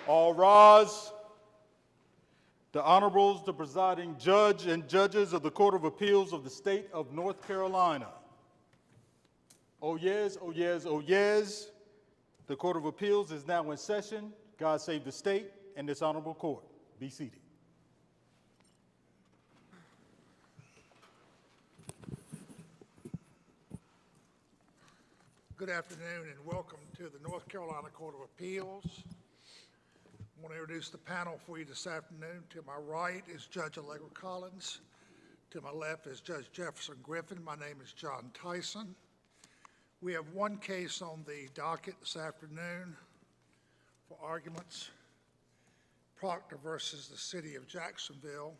All rise. The Honorables, the presiding judge and judges of the Court of Appeals of the State of North Carolina. Oh yes, oh yes, oh yes. The Court of Appeals is now in session. God save the state and this honorable court. Be seated. Good afternoon and welcome to the North Carolina Court of Appeals. I want to introduce the panel for you this afternoon. To my right is Judge Allegra Collins. To my left is Judge Jefferson Griffin. My name is John Tyson. We have one case on the docket this afternoon for arguments. Proctor versus the City of Jacksonville.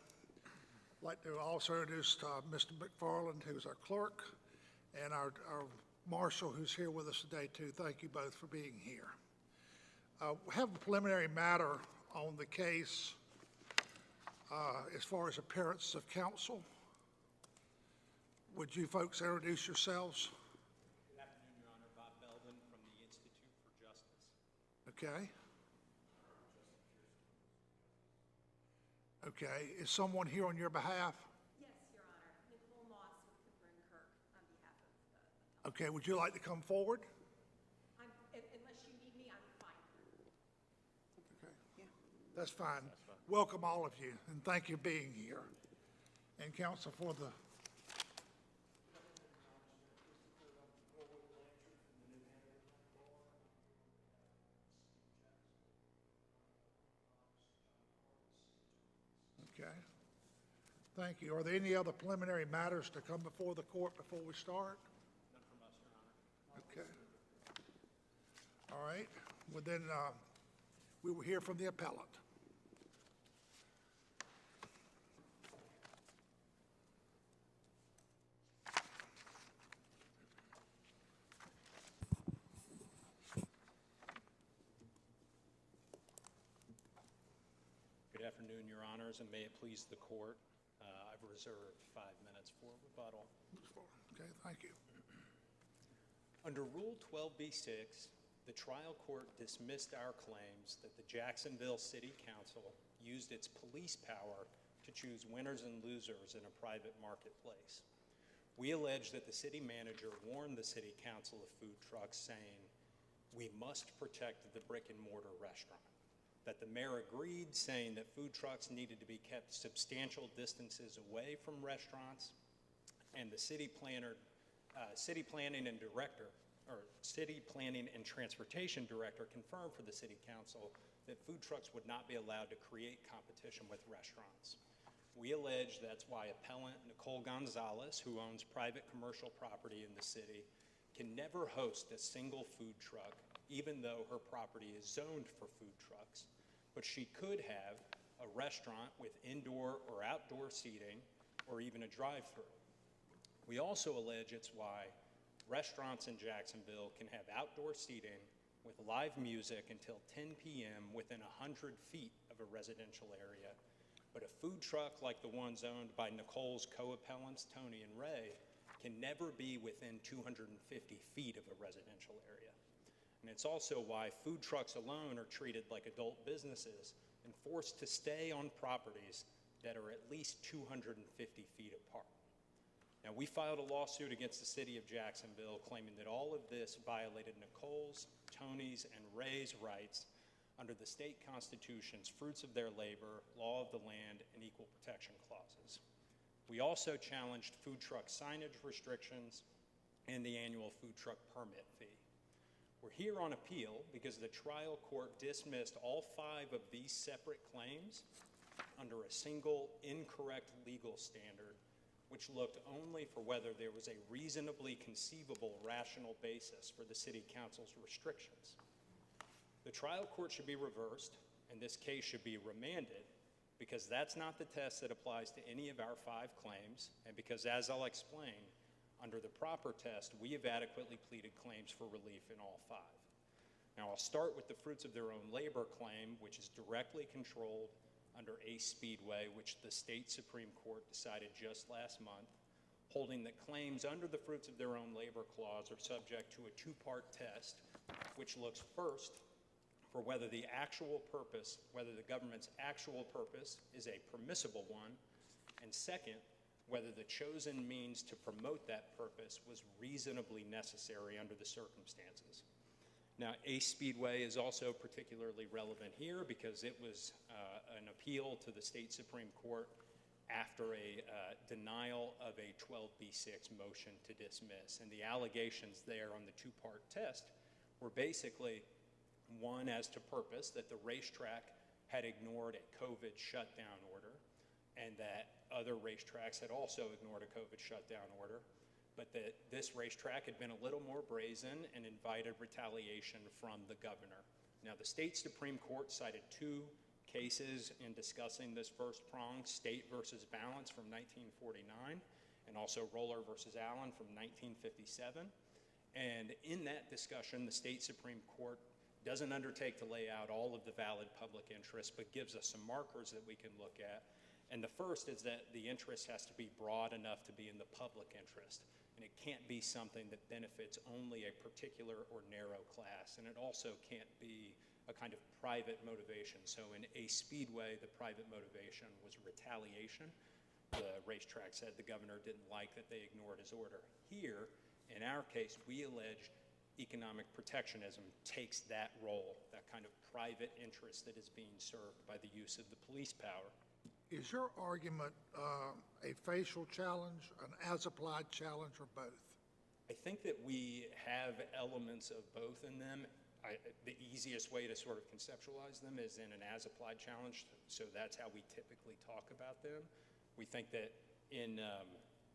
I'd like to also introduce Mr. McFarland, who's our clerk, and our Marshall, who's here with us today, too. Thank you both for being here. We have a preliminary matter on the case as far as appearance of counsel. Would you folks introduce yourselves? Good afternoon, Your Honor. Bob Belvin from the Institute for Justice. Okay. Okay. Is someone here on your behalf? Yes, Your Honor. Nicole Moss with Cooper and Kirk on behalf of the Okay. Would you like to come forward? unless you need me, I'm fine. Okay. Yeah. That's fine. Welcome all of you, and thank you for being here. And counsel for the Okay. Thank you. Are there any other preliminary matters to come before the court before we start? None from us, Your Honor. Okay. All right. Well, then we will hear from the appellant. Good afternoon, Your Honors, and may it please the court. I've reserved 5 minutes for rebuttal. Okay, thank you. Under Rule 12b-6, the trial court dismissed our claims that the Jacksonville City Council used its police power to choose winners and losers in a private marketplace. We allege that the city manager warned the city council of food trucks saying, "We must protect the brick and mortar restaurant." That the mayor agreed, saying that food trucks needed to be kept substantial distances away from restaurants, and the city planning and transportation director confirmed for the city council that food trucks would not be allowed to create competition with restaurants. We allege that's why appellant Nicole Gonzalez, who owns private commercial property in the city, can never host a single food truck, even though her property is zoned for food trucks. But she could have a restaurant with indoor or outdoor seating, or even a drive-through. We also allege it's why restaurants in Jacksonville can have outdoor seating with live music until 10 p.m. within 100 feet of a residential area, but a food truck like the ones owned by Nicole's co-appellants, Tony and Ray, can never be within 250 feet of a residential area. And it's also why food trucks alone are treated like adult businesses and forced to stay on properties that are at least 250 feet apart. Now, we filed a lawsuit against the city of Jacksonville claiming that all of this violated Nicole's, Tony's, and Ray's rights under the state constitution's fruits of their labor, law of the land, and equal protection clauses. We also challenged food truck signage restrictions and the annual food truck permit fee. We're here on appeal because the trial court dismissed all 5 of these separate claims under a single incorrect legal standard, which looked only for whether there was a reasonably conceivable rational basis for the city council's restrictions. The trial court should be reversed, and this case should be remanded, because that's not the test that applies to any of our 5 claims, and because, as I'll explain, under the proper test, we have adequately pleaded claims for relief in all 5. Now, I'll start with the fruits of their own labor claim, which is directly controlled under Ace Speedway, which the state Supreme Court decided just last month, holding that claims under the fruits of their own labor clause are subject to a 2-part test, which looks first for whether the actual purpose, whether the government's actual purpose is a permissible one, and second, whether the chosen means to promote that purpose was reasonably necessary under the circumstances. Now, Ace Speedway is also particularly relevant here because it was an appeal to the state Supreme Court after a denial of a 12B6 motion to dismiss. And the allegations there on the two-part test were basically, one, as to purpose, that the racetrack had ignored a COVID shutdown order, and that other racetracks had also ignored a COVID shutdown order, but that this racetrack had been a little more brazen and invited retaliation from the governor. Now, the state Supreme Court cited two cases in discussing this first prong, State versus Balance from 1949, and also Roller versus Allen from 1957. And in that discussion, the state Supreme Court doesn't undertake to lay out all of the valid public interests, but gives us some markers that we can look at. And the first is that the interest has to be broad enough to be in the public interest. And it can't be something that benefits only a particular or narrow class. And it also can't be a kind of private motivation. So in Ace Speedway, the private motivation was retaliation. The racetrack said the governor didn't like that they ignored his order. Here, in our case, we allege economic protectionism takes that role, that kind of private interest that is being served by the use of the police power. Is your argument a facial challenge, an as-applied challenge, or both? I think that we have elements of both in them. The easiest way to sort of conceptualize them is in an as-applied challenge, so that's how we typically talk about them. We think that in...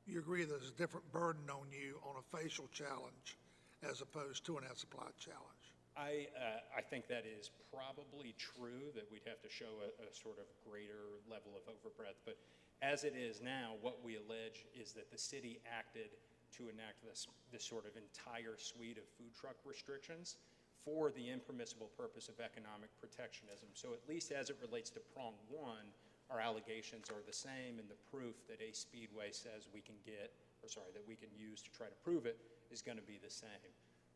You agree there's a different burden on you on a facial challenge as opposed to an as-applied challenge? I think that is probably true, that we'd have to show a sort of greater level of overbreadth. But as it is now, what we allege is that the city acted to enact this sort of entire suite of food truck restrictions for the impermissible purpose of economic protectionism. So at least as it relates to prong one, our allegations are the same, and the proof that Ace Speedway says we can get, or sorry, that we can use to try to prove it is going to be the same.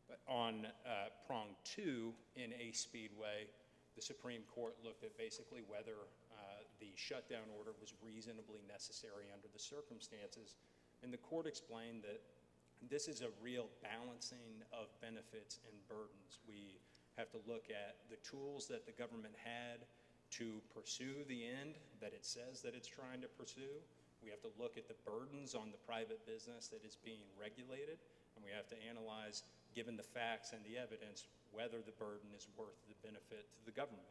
But on prong two in Ace Speedway, the Supreme Court looked at basically whether the shutdown order was reasonably necessary under the circumstances. And the court explained that this is a real balancing of benefits and burdens. We have to look at the tools that the government had to pursue the end that it says that it's trying to pursue. We have to look at the burdens on the private business that is being regulated, and we have to analyze, given the facts and the evidence, whether the burden is worth the benefit to the government.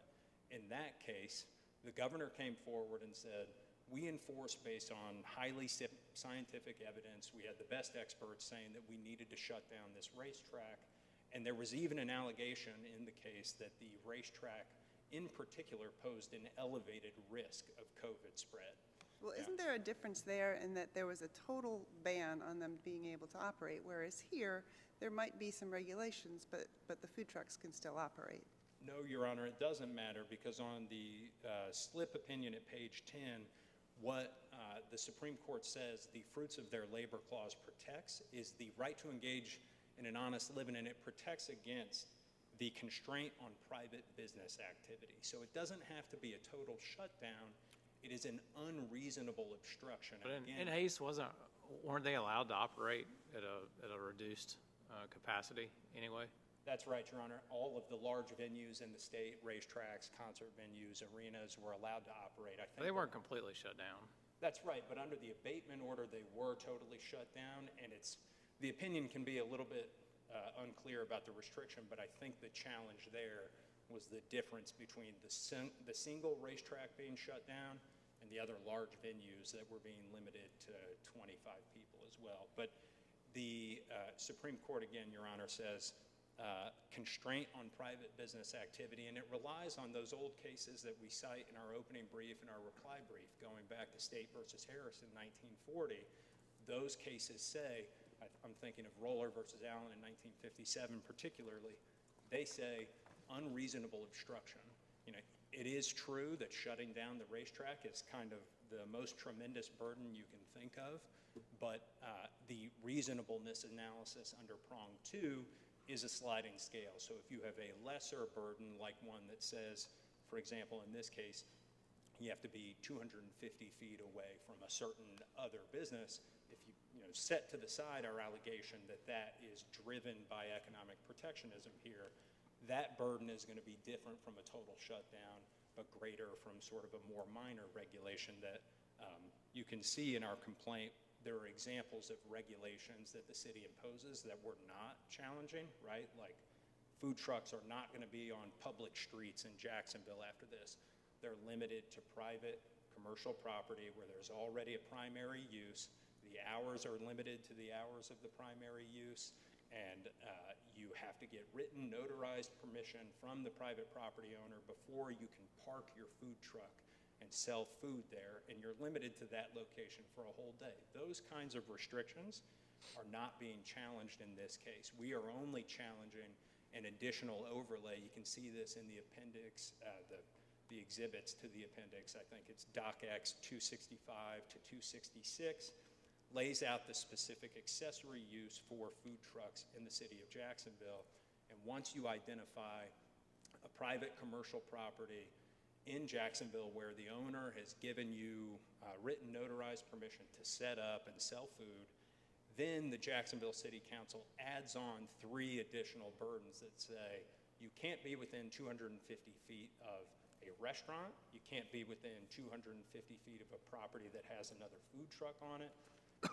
In that case, the governor came forward and said, we enforce based on highly scientific evidence. We had the best experts saying that we needed to shut down this racetrack. And there was even an allegation in the case that the racetrack in particular posed an elevated risk of COVID spread. Well, isn't there a difference there in that there was a total ban on them being able to operate, whereas here there might be some regulations, but the food trucks can still operate? No, Your Honor, it doesn't matter, because on the slip opinion at page 10, what the Supreme Court says the fruits of their labor clause protects is the right to engage in an honest living, and it protects against the constraint on private business activity. So it doesn't have to be a total shutdown. It is an unreasonable obstruction. But in Ace, weren't they allowed to operate at a reduced capacity anyway? That's right, Your Honor. All of the large venues in the state, racetracks, concert venues, arenas, were allowed to operate. I think They weren't completely shut down. That's right, but under the abatement order, they were totally shut down, and the opinion can be a little bit unclear about the restriction, but I think the challenge there was the difference between the single racetrack being shut down and the other large venues that were being limited to 25 people as well. But the Supreme Court, again, Your Honor, says constraint on private business activity, and it relies on those old cases that we cite in our opening brief and our reply brief, going back to State versus Harris in 1940. Those cases say, I'm thinking of Roller versus Allen in 1957 particularly, they say unreasonable obstruction. You know, it is true that shutting down the racetrack is kind of the most tremendous burden you can think of, but the reasonableness analysis under prong two is a sliding scale. So if you have a lesser burden, like one that says, for example, in this case, you have to be 250 feet away from a certain other business, if you, set to the side our allegation that that is driven by economic protectionism here, that burden is going to be different from a total shutdown, but greater from sort of a more minor regulation that you can see in our complaint. There are examples of regulations that the city imposes that we're not challenging, right? Like food trucks are not going to be on public streets in Jacksonville after this. They're limited to private commercial property where there's already a primary use. The hours are limited to the hours of the primary use, and you have to get written, notarized permission from the private property owner before you can park your food truck and sell food there, and you're limited to that location for a whole day. Those kinds of restrictions are not being challenged in this case. We are only challenging an additional overlay. You can see this in the appendix, the exhibits to the appendix. I think it's DocX 265 to 266, lays out the specific accessory use for food trucks in the city of Jacksonville. And once you identify a private commercial property in Jacksonville where the owner has given you written notarized permission to set up and sell food, then the Jacksonville City Council adds on 3 additional burdens that say you can't be within 250 feet of a restaurant, you can't be within 250 feet of a property that has another food truck on it,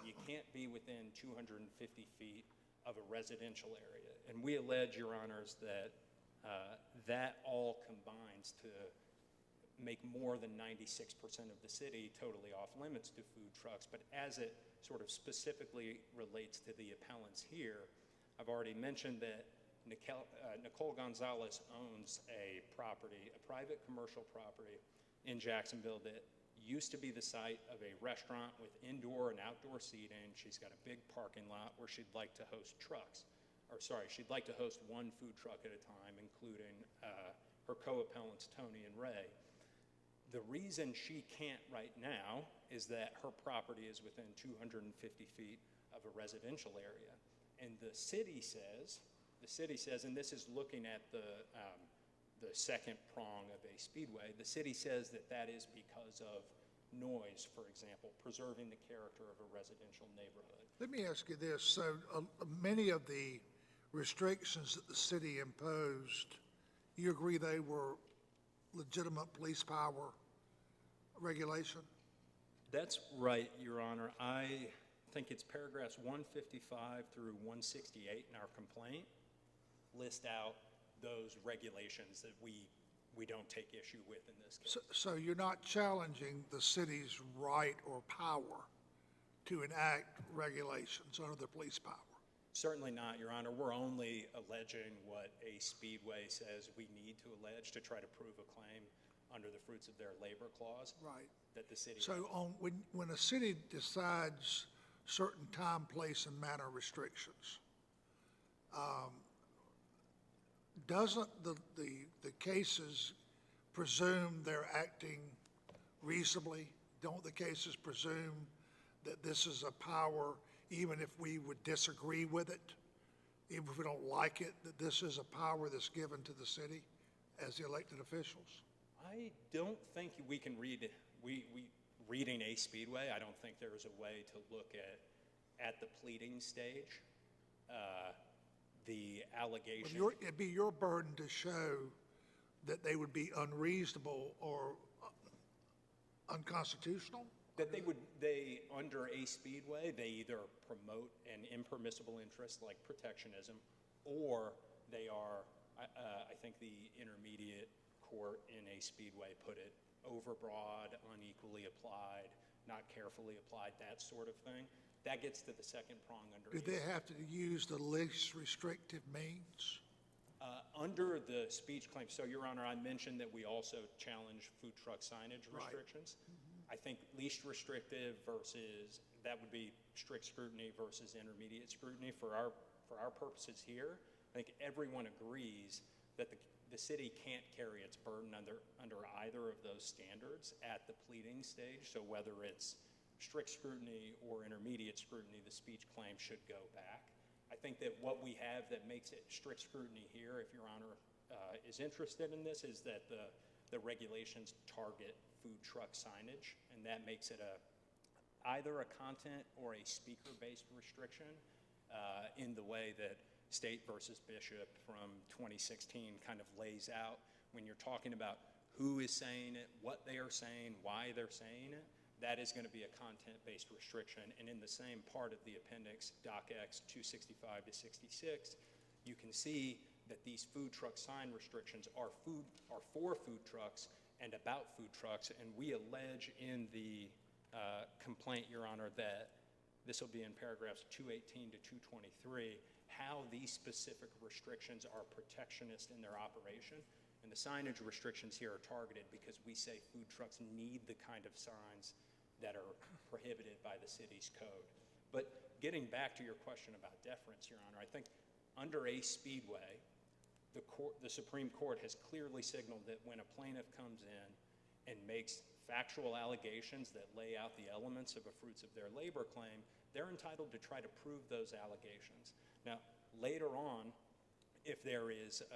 you can't be within 250 feet of a residential area. And we allege, Your Honors, that that all combines to make more than 96% of the city totally off limits to food trucks. But as it sort of specifically relates to the appellants here, I've already mentioned that Nicole Gonzalez owns a property, a private commercial property in Jacksonville that used to be the site of a restaurant with indoor and outdoor seating. She's got a big parking lot where she'd like to host she'd like to host 1 food truck at a time, including her co-appellants, Tony and Ray. The reason she can't right now is that her property is within 250 feet of a residential area. And the city says, and this is looking at the second prong of a speedway, the city says that that is because of noise, for example, preserving the character of a residential neighborhood. Let me ask you this. So many of the restrictions that the city imposed, you agree they were legitimate police power regulation? That's right, Your Honor. I think it's paragraphs 155 through 168 in our complaint list out those regulations that we don't take issue with in this case. So you're not challenging the city's right or power to enact regulations under the police power? Certainly not, Your Honor. We're only alleging what a speedway says we need to allege to try to prove a claim under the fruits of their labor clause. Right. That the city. So when a city decides certain time, place, and manner restrictions, doesn't the cases presume they're acting reasonably? Don't the cases presume that this is a power, even if we would disagree with it, even if we don't like it, that this is a power that's given to the city as the elected officials? I don't think we can reading a speedway, I don't think there is a way to look at the pleading stage, the allegation. Well, it'd be your burden to show that they would be unreasonable or unconstitutional? That under a speedway, they either promote an impermissible interest like protectionism, or they are, I think the intermediate court in a speedway put it, overbroad, unequally applied, not carefully applied, that sort of thing. That gets to the second prong under. Do they have to use the least restrictive means? Under the speech claim, so Your Honor, I mentioned that we also challenge food truck signage restrictions. I think least restrictive versus, that would be strict scrutiny versus intermediate scrutiny. For our purposes here, I think everyone agrees that the city can't carry its burden under either of those standards at the pleading stage. So whether it's strict scrutiny or intermediate scrutiny, the speech claim should go back. I think that what we have that makes it strict scrutiny here, if Your Honor is interested in this, is that the regulations target food truck signage, and that makes it either a content or a speaker-based restriction in the way that State versus Bishop from 2016 kind of lays out. When you're talking about who is saying it, what they are saying, why they're saying it, that is going to be a content-based restriction. And in the same part of the appendix, DocX 265 to 66, you can see that these food truck sign restrictions are for food trucks and about food trucks. And we allege in the complaint, Your Honor, that this will be in paragraphs 218 to 223, how these specific restrictions are protectionist in their operation. And the signage restrictions here are targeted because we say food trucks need the kind of signs that are prohibited by the city's code. But getting back to your question about deference, Your Honor, I think under a Speedway, the Supreme Court has clearly signaled that when a plaintiff comes in and makes factual allegations that lay out the elements of a fruits of their labor claim, they're entitled to try to prove those allegations. Now, later on, if there is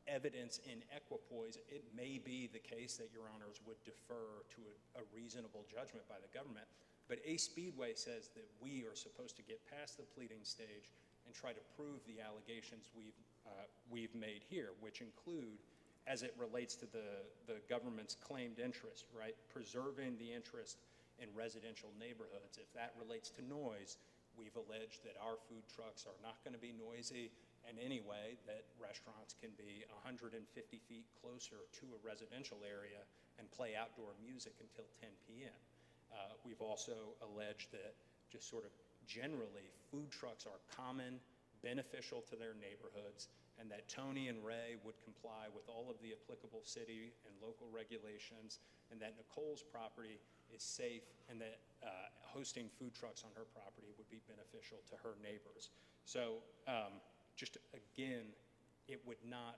evidence in equipoise, it may be the case that Your Honors would defer to a reasonable judgment by the government. But a Speedway says that we are supposed to get past the pleading stage and try to prove the allegations we've made here, which include, as it relates to the government's claimed interest, right, preserving the interest in residential neighborhoods. If that relates to noise, we've alleged that our food trucks are not going to be noisy in any way, that restaurants can be 150 feet closer to a residential area and play outdoor music until 10 p.m. We've also alleged that just sort of generally food trucks are common, beneficial to their neighborhoods, and that Tony and Ray would comply with all of the applicable city and local regulations, and that Nicole's property is safe, and that hosting food trucks on her property would be beneficial to her neighbors. So just again, it would not,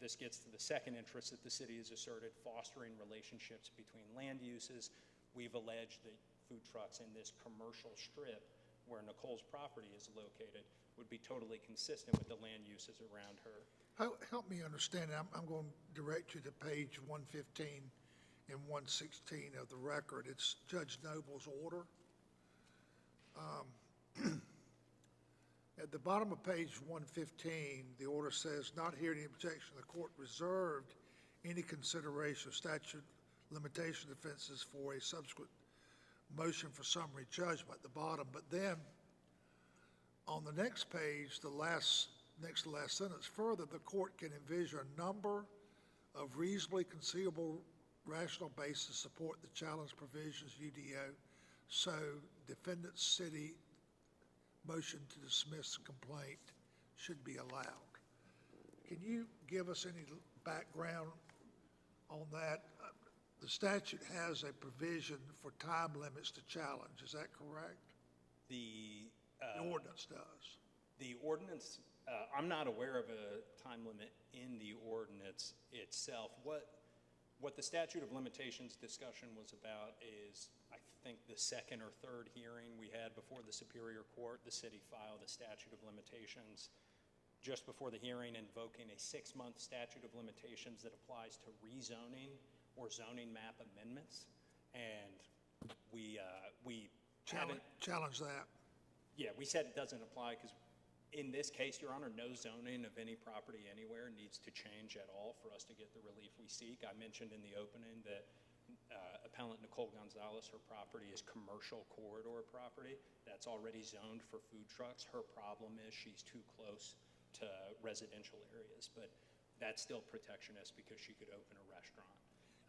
this gets to the second interest that the city has asserted, fostering relationships between land uses. We've alleged that food trucks in this commercial strip where Nicole's property is located would be totally consistent with the land uses around her. Help me understand, I'm going to direct you to page 115 and 116 of the record. It's Judge Noble's order. At the bottom of page 115, the order says, not hearing any objection, the court reserved any consideration of statute limitation defenses for a subsequent motion for summary judgment at the bottom. But then on the next page, next to last sentence, further, the court can envision a number of reasonably conceivable rational basis to support the challenge provisions UDO, so defendant's city motion to dismiss complaint should be allowed. Can you give us any background on that? The statute has a provision for time limits to challenge, is that correct? The ordinance does. The ordinance, I'm not aware of a time limit in the ordinance itself. What the statute of limitations discussion was about is, I think, the second or third hearing we had before the Superior Court. The city filed a statute of limitations just before the hearing, invoking a 6-month statute of limitations that applies to rezoning or zoning map amendments. And we challenge that. Yeah, we said it doesn't apply because in this case, Your Honor, no zoning of any property anywhere needs to change at all for us to get the relief we seek. I mentioned in the opening that appellant Nicole Gonzalez, her property is commercial corridor property. That's already zoned for food trucks. Her problem is she's too close to residential areas, but that's still protectionist because she could open a restaurant.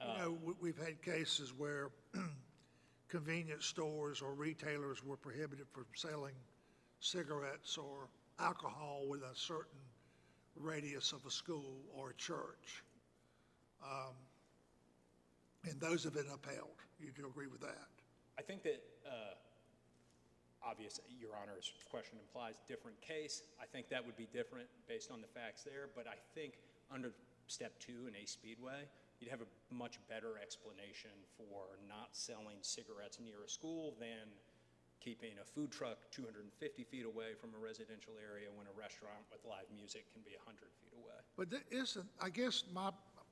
You know, we've had cases where convenience stores or retailers were prohibited from selling cigarettes or alcohol within a certain radius of a school or a church. And those have been upheld. You do agree with that? I think that, obviously, Your Honor's question implies different case. I think that would be different based on the facts there, but I think under step 2 in a Speedway, you'd have a much better explanation for not selling cigarettes near a school than keeping a food truck 250 feet away from a residential area when a restaurant with live music can be 100 feet away. But there isn't, I guess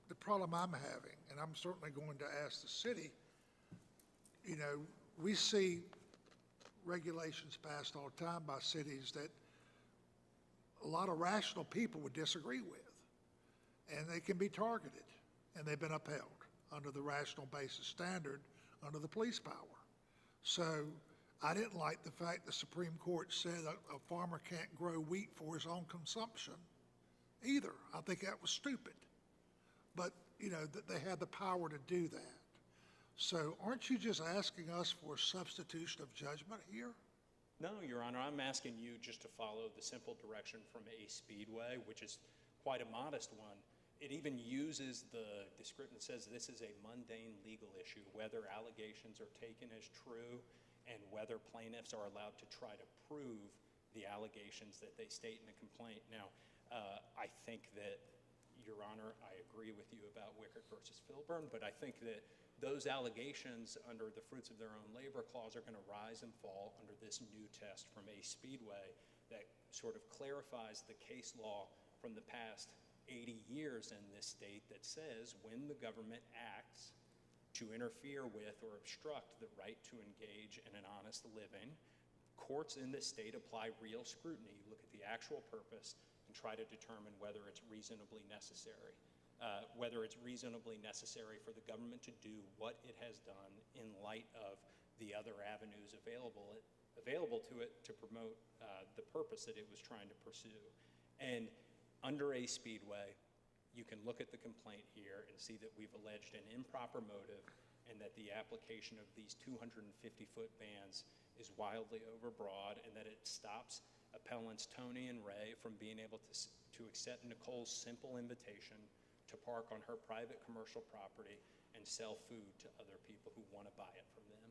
the problem I'm having, and I'm certainly going to ask the city, you know, we see regulations passed all the time by cities that a lot of rational people would disagree with, and they can be targeted, and they've been upheld under the rational basis standard under the police power. So I didn't like the fact the Supreme Court said a farmer can't grow wheat for his own consumption either. I think that was stupid. But, you know, that they had the power to do that. So aren't you just asking us for a substitution of judgment here? No, Your Honor, I'm asking you just to follow the simple direction from a Speedway, which is quite a modest one. It even uses the description that says this is a mundane legal issue, whether allegations are taken as true and whether plaintiffs are allowed to try to prove the allegations that they state in the complaint. Now, I think that, Your Honor, I agree with you about Wickard versus Filburn, but I think that those allegations under the fruits of their own labor clause are going to rise and fall under this new test from a Speedway that sort of clarifies the case law from the past 80 years in this state that says when the government acts to interfere with or obstruct the right to engage in an honest living, courts in this state apply real scrutiny, look at the actual purpose, and try to determine whether it's reasonably necessary. Whether it's reasonably necessary for the government to do what it has done in light of the other avenues available to it to promote the purpose that it was trying to pursue. And under a Speedway, you can look at the complaint here and see that we've alleged an improper motive and that the application of these 250-foot bans is wildly overbroad and that it stops appellants Tony and Ray from being able to accept Nicole's simple invitation to park on her private commercial property and sell food to other people who want to buy it from them.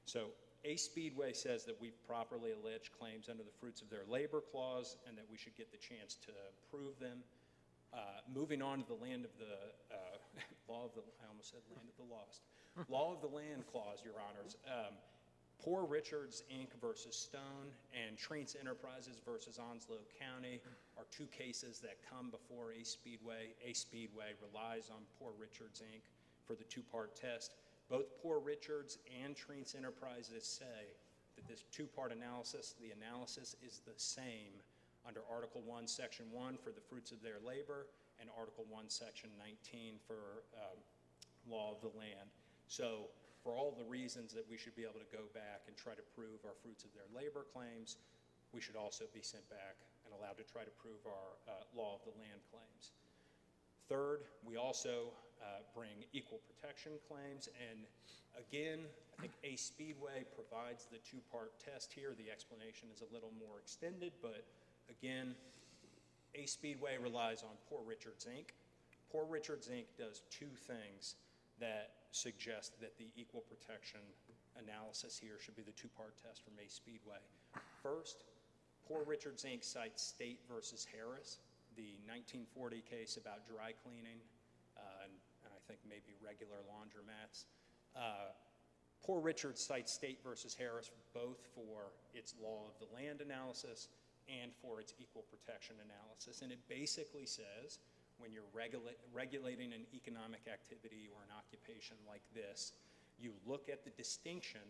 So a Speedway says that we've properly alleged claims under the fruits of their labor clause and that we should get the chance to prove them. Moving on to the land of the I almost said land of the lost. Law of the land clause, Your Honors. Poor Richards, Inc. versus Stone and Trent's Enterprises versus Onslow County are two cases that come before a Speedway. A Speedway relies on Poor Richards, Inc. for the two-part test. Both Poor Richards and Trent's Enterprises say that this two-part analysis, the analysis is the same under Article 1, Section 1 for the fruits of their labor and Article 1, Section 19 for law of the land. So for all the reasons that we should be able to go back and try to prove our fruits of their labor claims, we should also be sent back and allowed to try to prove our law of the land claims. Third, we also bring equal protection claims, and again, I think a Speedway provides the two-part test here. The explanation is a little more extended, but again, a Speedway relies on Poor Richards, Inc. Poor Richards, Inc. does two things that suggest that the equal protection analysis here should be the two-part test from a Speedway. First, Poor Richards, Inc. cites State versus Harris, the 1940 case about dry cleaning and I think maybe regular laundromats. Poor Richards cites State versus Harris both for its law of the land analysis and for its equal protection analysis. And it basically says when you're regulating an economic activity or an occupation like this, you look at the distinction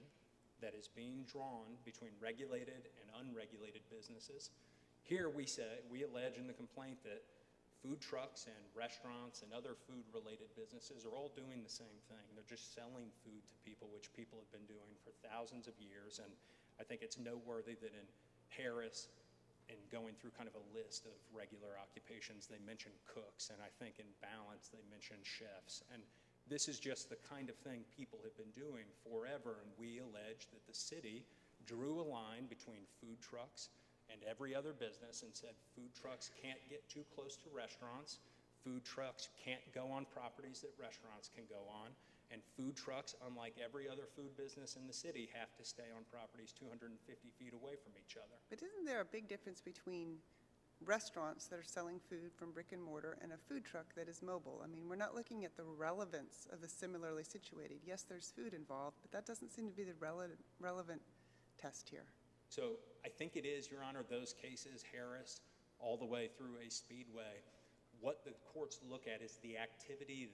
that is being drawn between regulated and unregulated businesses. Here we allege in the complaint that food trucks and restaurants and other food-related businesses are all doing the same thing. They're just selling food to people, which people have been doing for thousands of years. And I think it's noteworthy that in Harris, and going through kind of a list of regular occupations, they mention cooks, and I think in Balance they mention chefs. And this is just the kind of thing people have been doing forever, and we allege that the city drew a line between food trucks and every other business and said food trucks can't get too close to restaurants, food trucks can't go on properties that restaurants can go on, and food trucks, unlike every other food business in the city, have to stay on properties 250 feet away from each other. But isn't there a big difference between restaurants that are selling food from brick and mortar and a food truck that is mobile? I mean, we're not looking at the relevance of the similarly situated. Yes, there's food involved, but that doesn't seem to be the relevant test here? So I think it is, Your Honor, those cases, Harris, all the way through a Speedway. What the courts look at is the activity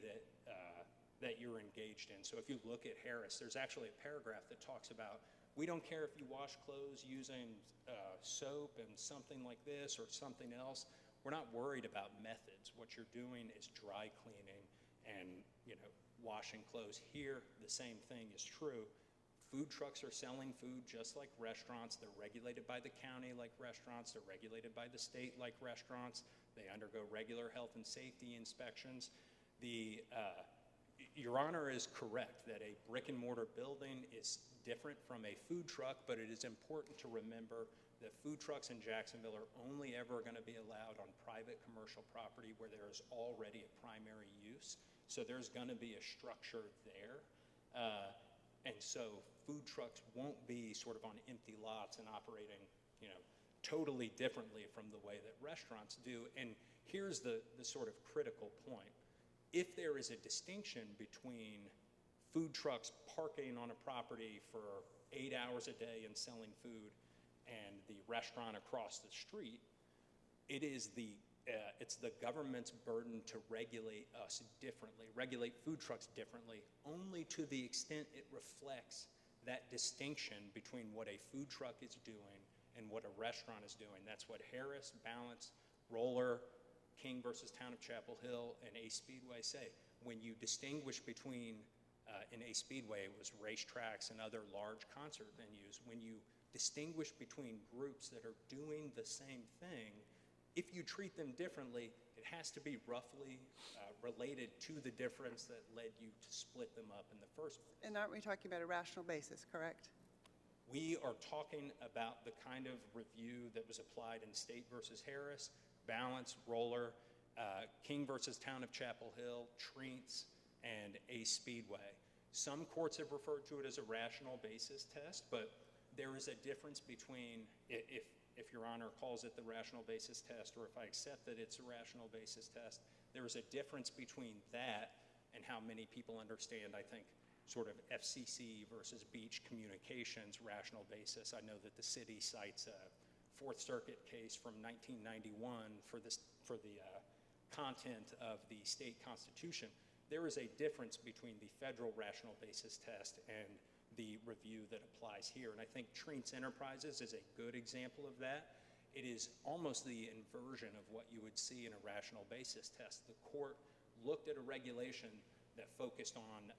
that you're engaged in. So if you look at Harris, there's actually a paragraph that talks about, we don't care if you wash clothes using soap and something like this or something else. We're not worried about methods. What you're doing is dry cleaning and, washing clothes. Here, the same thing is true. Food trucks are selling food just like restaurants. They're regulated by the county like restaurants. They're regulated by the state like restaurants. They undergo regular health and safety inspections. Your Honor is correct that a brick and mortar building is different from a food truck, but it is important to remember that food trucks in Jacksonville are only ever going to be allowed on private commercial property where there is already a primary use. So there's going to be a structure there. And so food trucks won't be sort of on empty lots and operating, totally differently from the way that restaurants do. And here's the sort of critical point. If there is a distinction between food trucks parking on a property for 8 hours a day and selling food and the restaurant across the street, it's the government's burden to regulate us differently, regulate food trucks differently, only to the extent it reflects that distinction between what a food truck is doing and what a restaurant is doing. That's what Harris, Balance, Roller, King versus Town of Chapel Hill, and Ace Speedway say. When you distinguish between, in Ace Speedway, it was racetracks and other large concert venues. When you distinguish between groups that are doing the same thing, if you treat them differently, it has to be roughly related to the difference that led you to split them up in the first place. And aren't we talking about a rational basis, correct? We are talking about the kind of review that was applied in State versus Harris, Balance, Roller, King versus Town of Chapel Hill, Treats, and Ace Speedway. Some courts have referred to it as a rational basis test, but there is a difference between, if Your Honor calls it the rational basis test, or if I accept that it's a rational basis test, there is a difference between that and how many people understand, I think, sort of FCC versus Beach Communications rational basis. I know that the city cites a Fourth Circuit case from 1991 for the content of the state constitution. There is a difference between the federal rational basis test and the review that applies here. And I think Treats Enterprises is a good example of that. It is almost the inversion of what you would see in a rational basis test. The court looked at a regulation that focused on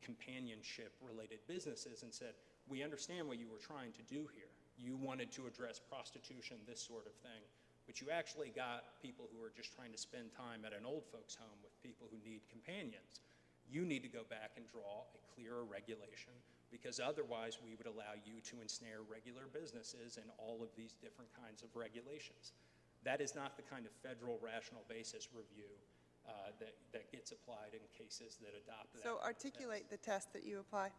companionship-related businesses and said, we understand what you were trying to do here. You wanted to address prostitution, this sort of thing, but you actually got people who are just trying to spend time at an old folks' home with people who need companions. You need to go back and draw a clearer regulation, because otherwise we would allow you to ensnare regular businesses in all of these different kinds of regulations. That is not the kind of federal rational basis review that gets applied in cases that adopt that. So articulate the test that you apply,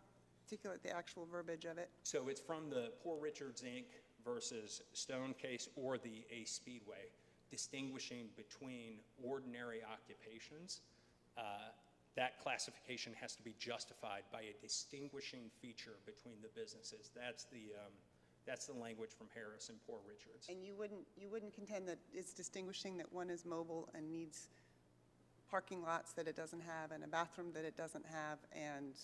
articulate the actual verbiage of it. So it's from the Poor Richards, Inc. versus Stone case or the Ace Speedway, distinguishing between ordinary occupations. That classification has to be justified by a distinguishing feature between the businesses. That's the language from Harris and Poor Richards. And you wouldn't contend that it's distinguishing that one is mobile and needs parking lots that it doesn't have and a bathroom that it doesn't have and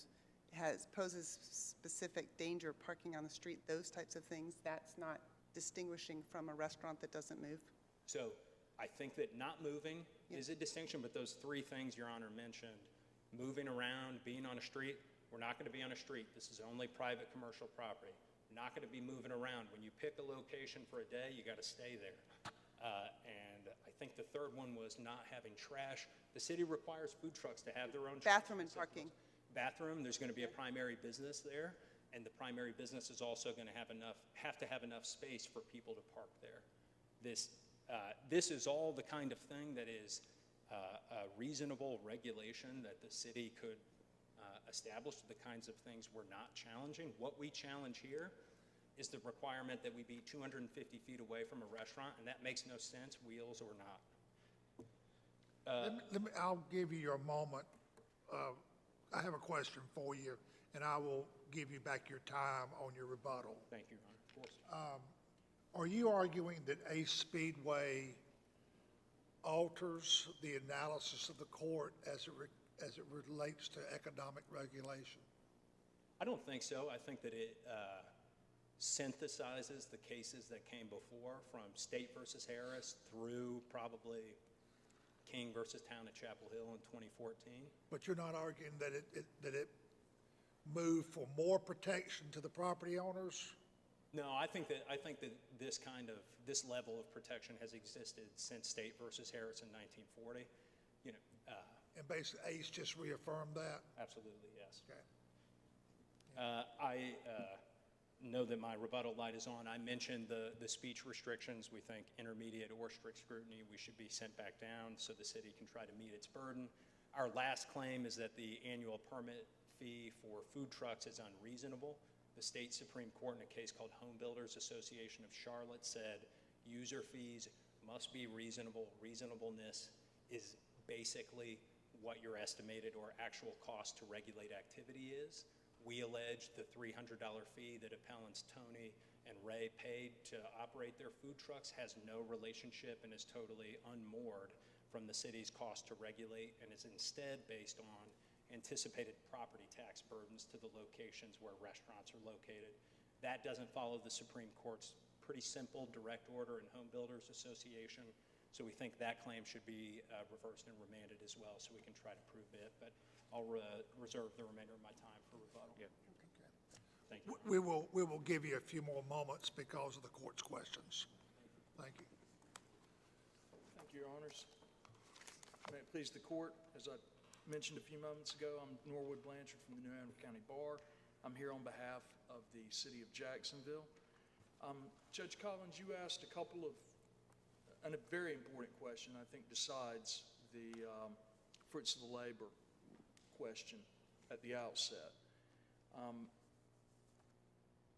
poses specific danger parking on the street, those types of things, that's not distinguishing from a restaurant that doesn't move? So I think that not moving is a distinction, but those three things Your Honor mentioned, moving around, being on a street, we're not going to be on a street. This is only private commercial property. We're not going to be moving around. When you pick a location for a day, you got to stay there. And I think the third one was not having trash. The city requires food trucks to have their own Bathroom and trash. parking. Bathroom, there's going to be a primary business there, and the primary business is also going to have enough space for people to park there. This is all the kind of thing that is a reasonable regulation that the city could establish, the kinds of things we're not challenging. What we challenge here is the requirement that we be 250 feet away from a restaurant, and that makes no sense, wheels or not. I'll give you your moment. I have a question for you, and I will give you back your time on your rebuttal. Thank you, Your Honor. Of course. Are you arguing that Ace Speedway alters the analysis of the court as it relates to economic regulation? I don't think so. I think that it synthesizes the cases that came before, from State versus Harris through probably King versus Town of Chapel Hill in 2014. But you're not arguing that it moved for more protection to the property owners? No, I think that this level of protection has existed since State versus Harris in 1940. You know, And basically Ace just reaffirmed that? absolutely, yes. Okay. I know that my rebuttal light is on. I mentioned the speech restrictions. We think intermediate or strict scrutiny, we should be sent back down so the city can try to meet its burden. Our last claim is that the annual permit fee for food trucks is unreasonable. The state Supreme Court in a case called Home Builders Association of Charlotte said user fees must be reasonable. Reasonableness is basically what your estimated or actual cost to regulate activity is. We allege the $300 fee that appellants Tony and Ray paid to operate their food trucks has no relationship and is totally unmoored from the city's cost to regulate, and is instead based on anticipated property tax burdens to the locations where restaurants are located. That doesn't follow the Supreme Court's pretty simple direct order in Home Builders Association, so we think that claim should be reversed and remanded as well so we can try to prove it, but I'll reserve the remainder of my time for rebuttal. Yep. Thank you. We will give you a few more moments because of the court's questions. Thank you. Thank you, Your Honors. May it please the court, as I mentioned a few moments ago, I'm Norwood Blanchard from the New Hanover County Bar. I'm here on behalf of the city of Jacksonville. Judge Collins, you asked a very important question, I think decides the fruits of the labor question at the outset.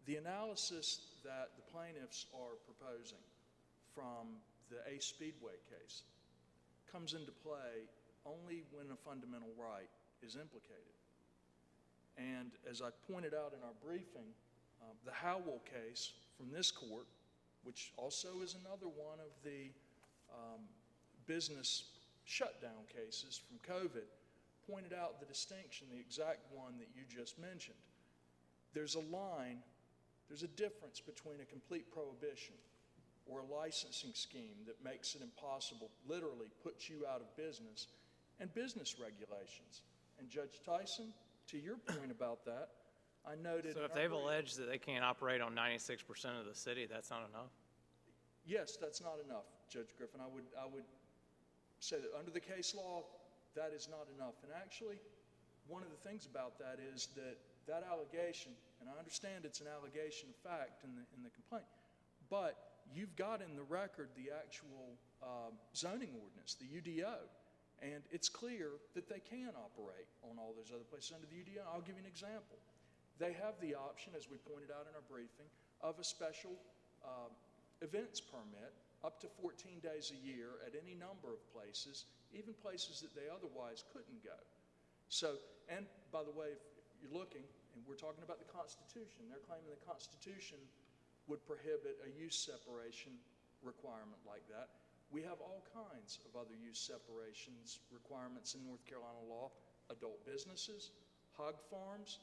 The analysis that the plaintiffs are proposing from the Ace Speedway case comes into play only when a fundamental right is implicated. And as I pointed out in our briefing, the Howell case from this court, which also is another one of the business shutdown cases from COVID, pointed out the distinction, the exact one that you just mentioned. There's a line, there's a difference between a complete prohibition or a licensing scheme that makes it impossible, literally puts you out of business, and business regulations. And Judge Tyson, to your point about that, I noted— So if they've alleged that they can't operate on 96% of the city, that's not enough? Yes, that's not enough, Judge Griffin. I would say that under the case law, that is not enough. And actually, one of the things about that is that allegation, and I understand it's an allegation of fact in the complaint, but you've got in the record the actual zoning ordinance, the UDO, and it's clear that they can operate on all those other places under the UDO. I'll give you an example. They have the option, as we pointed out in our briefing, of a special events permit up to 14 days a year at any number of places, even places that they otherwise couldn't go. So, and by the way, if you're looking, and we're talking about the Constitution, they're claiming the Constitution would prohibit a use separation requirement like that. We have all kinds of other use separations requirements in North Carolina law, adult businesses, hog farms.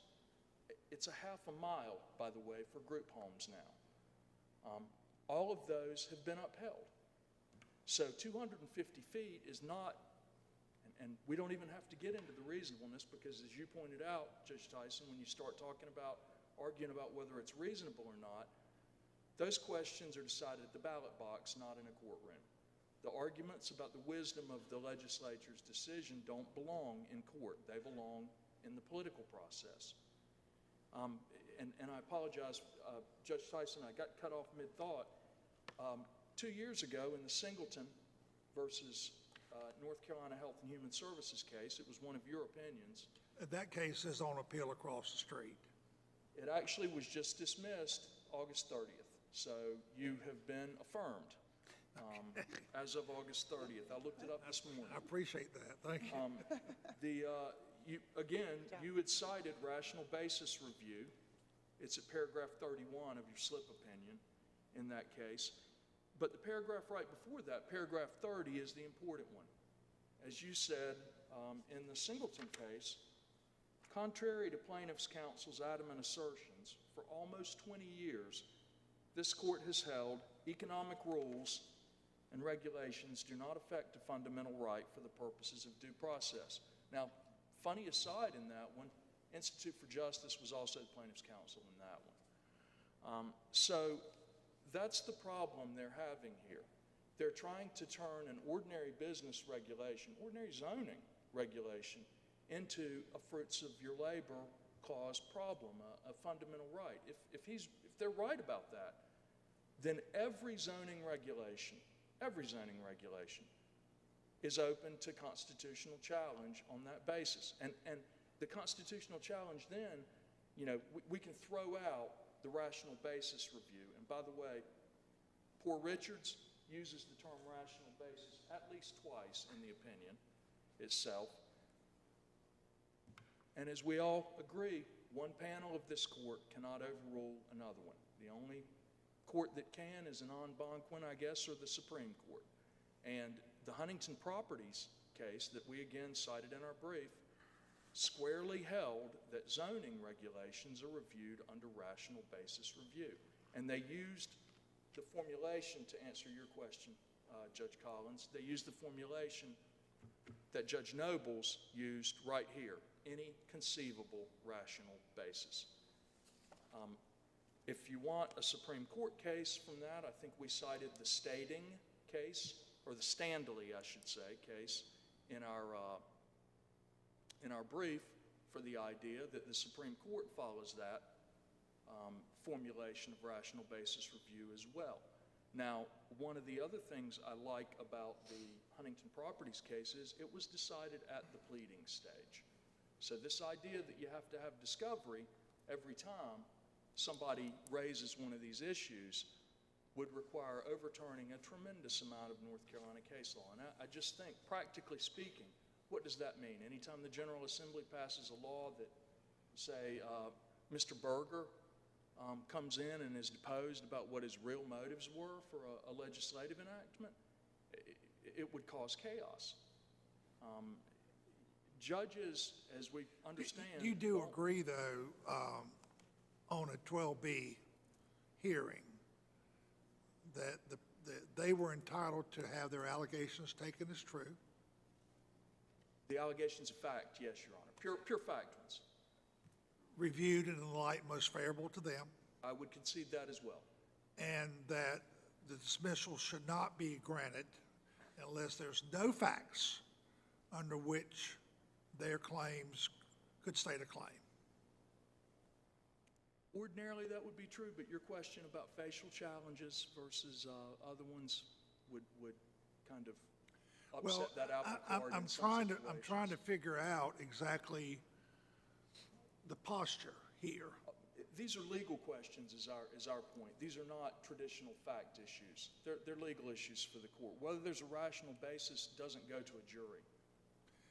It's a half a mile, by the way, for group homes now. All of those have been upheld. So 250 feet is not, and we don't even have to get into the reasonableness, because as you pointed out, Judge Tyson, when you start arguing about whether it's reasonable or not, those questions are decided at the ballot box, not in a courtroom. The arguments about the wisdom of the legislature's decision don't belong in court. They belong in the political process. And I apologize, Judge Tyson, I got cut off mid-thought. 2 years ago in the Singleton versus North Carolina Health and Human Services case, it was one of your opinions. That case is on appeal across the street. It actually was just dismissed August 30th. So you have been affirmed as of August 30th. I looked it up this morning. I appreciate that. Thank you. you had cited rational basis review. It's at paragraph 31 of your slip opinion in that case. But the paragraph right before that, paragraph 30, is the important one. As you said, in the Singleton case, contrary to plaintiff's counsel's adamant assertions, for almost 20 years, this court has held economic rules and regulations do not affect a fundamental right for the purposes of due process. Now, funny aside in that one, Institute for Justice was also the plaintiff's counsel in that one. So that's the problem they're having here. They're trying to turn an ordinary business regulation, ordinary zoning regulation, into a fruits of your labor clause problem, a fundamental right. If they're right about that, then every zoning regulation is open to constitutional challenge on that basis. And the constitutional challenge then, we can throw out the rational basis review. And by the way, poor Richards uses the term rational basis at least twice in the opinion itself. And as we all agree, one panel of this court cannot overrule another one. The only court that can is an en banc one, I guess, or the Supreme Court. And the Huntington Properties case that we again cited in our brief squarely held that zoning regulations are reviewed under rational basis review. And they used the formulation, to answer your question, Judge Collins, they used the formulation that Judge Nobles used right here, any conceivable rational basis. If you want a Supreme Court case from that, I think we cited the Stading case, or the Standley, I should say, case in our brief for the idea that the Supreme Court follows that formulation of rational basis review as well. Now, one of the other things I like about the Huntington Properties case is it was decided at the pleading stage. So this idea that you have to have discovery every time somebody raises one of these issues would require overturning a tremendous amount of North Carolina case law. And I just think, practically speaking, what does that mean? Anytime the General Assembly passes a law that, say, Mr. Berger comes in and is deposed about what his real motives were for a legislative enactment, it would cause chaos. Judges, as we understand... You do agree, though, on a 12B hearing, that they were entitled to have their allegations taken as true? The allegations of fact, yes, Your Honor. Pure fact ones. Reviewed in the light most favorable to them, I would concede that as well. and that the dismissal should not be granted unless there's no facts under which their claims could state a claim. Ordinarily, that would be true, but your question about facial challenges versus other ones would kind of upset that apple cart in some I'm situations. trying to figure out exactly the posture here. These are legal questions, is our point. These are not traditional fact issues. They're legal issues for the court. Whether there's a rational basis doesn't go to a jury.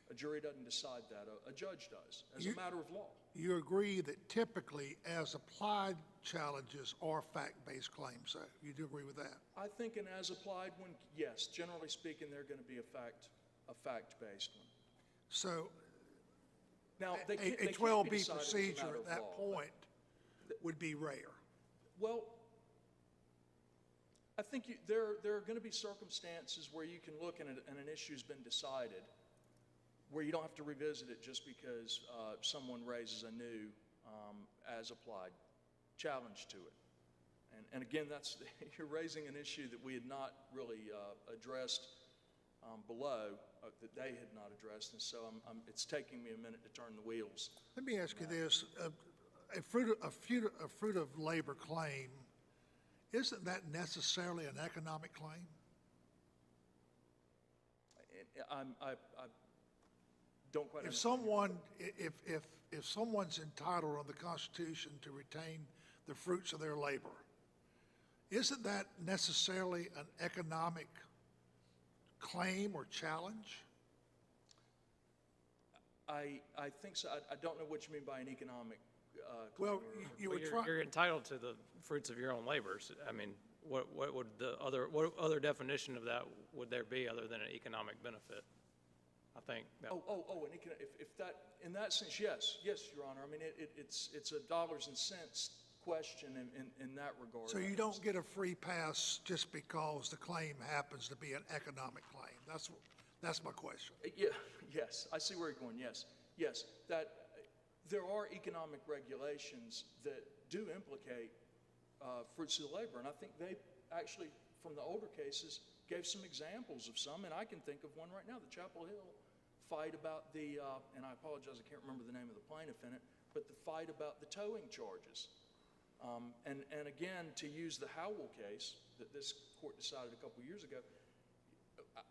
A jury doesn't decide that. A judge does, as a matter of law. You agree that typically as-applied challenges are fact-based claims, though? You do agree with that? I think an as-applied one, yes. Generally speaking, they're going to be a fact-based one. So Now, a 12B procedure at that point would be rare. Well, I think there are going to be circumstances where you can look and an issue's been decided, where you don't have to revisit it just because someone raises a new as-applied challenge to it. And again, you're raising an issue that we had not really addressed below, that they had not addressed, and so it's taking me a minute to turn the wheels. Let me ask you this. A fruit of labor claim, isn't that necessarily an economic claim? I don't quite If understand. if someone's entitled on the Constitution to retain the fruits of their labor, isn't that necessarily an economic claim or challenge? I think so. I don't know what you mean by an economic Well, claim or- you Well, were trying, you're entitled to the fruits of your own labors. I mean, what would what other definition of that would there be other than an economic benefit? I think that, and if that, in that sense, yes, Your Honor. I mean, it's a dollars and cents question in that regard. so you don't get a free pass just because the claim happens to be an economic claim. That's my question. Yeah, yes, I see where you're going, yes, that there are economic regulations that do implicate fruits of the labor, and I think they actually, from the older cases, gave some examples of some, and I can think of one right now, the Chapel Hill fight about the, and I apologize, I can't remember the name of the plaintiff in it, but the fight about the towing charges. And again, to use the Howell case that this court decided a couple years ago,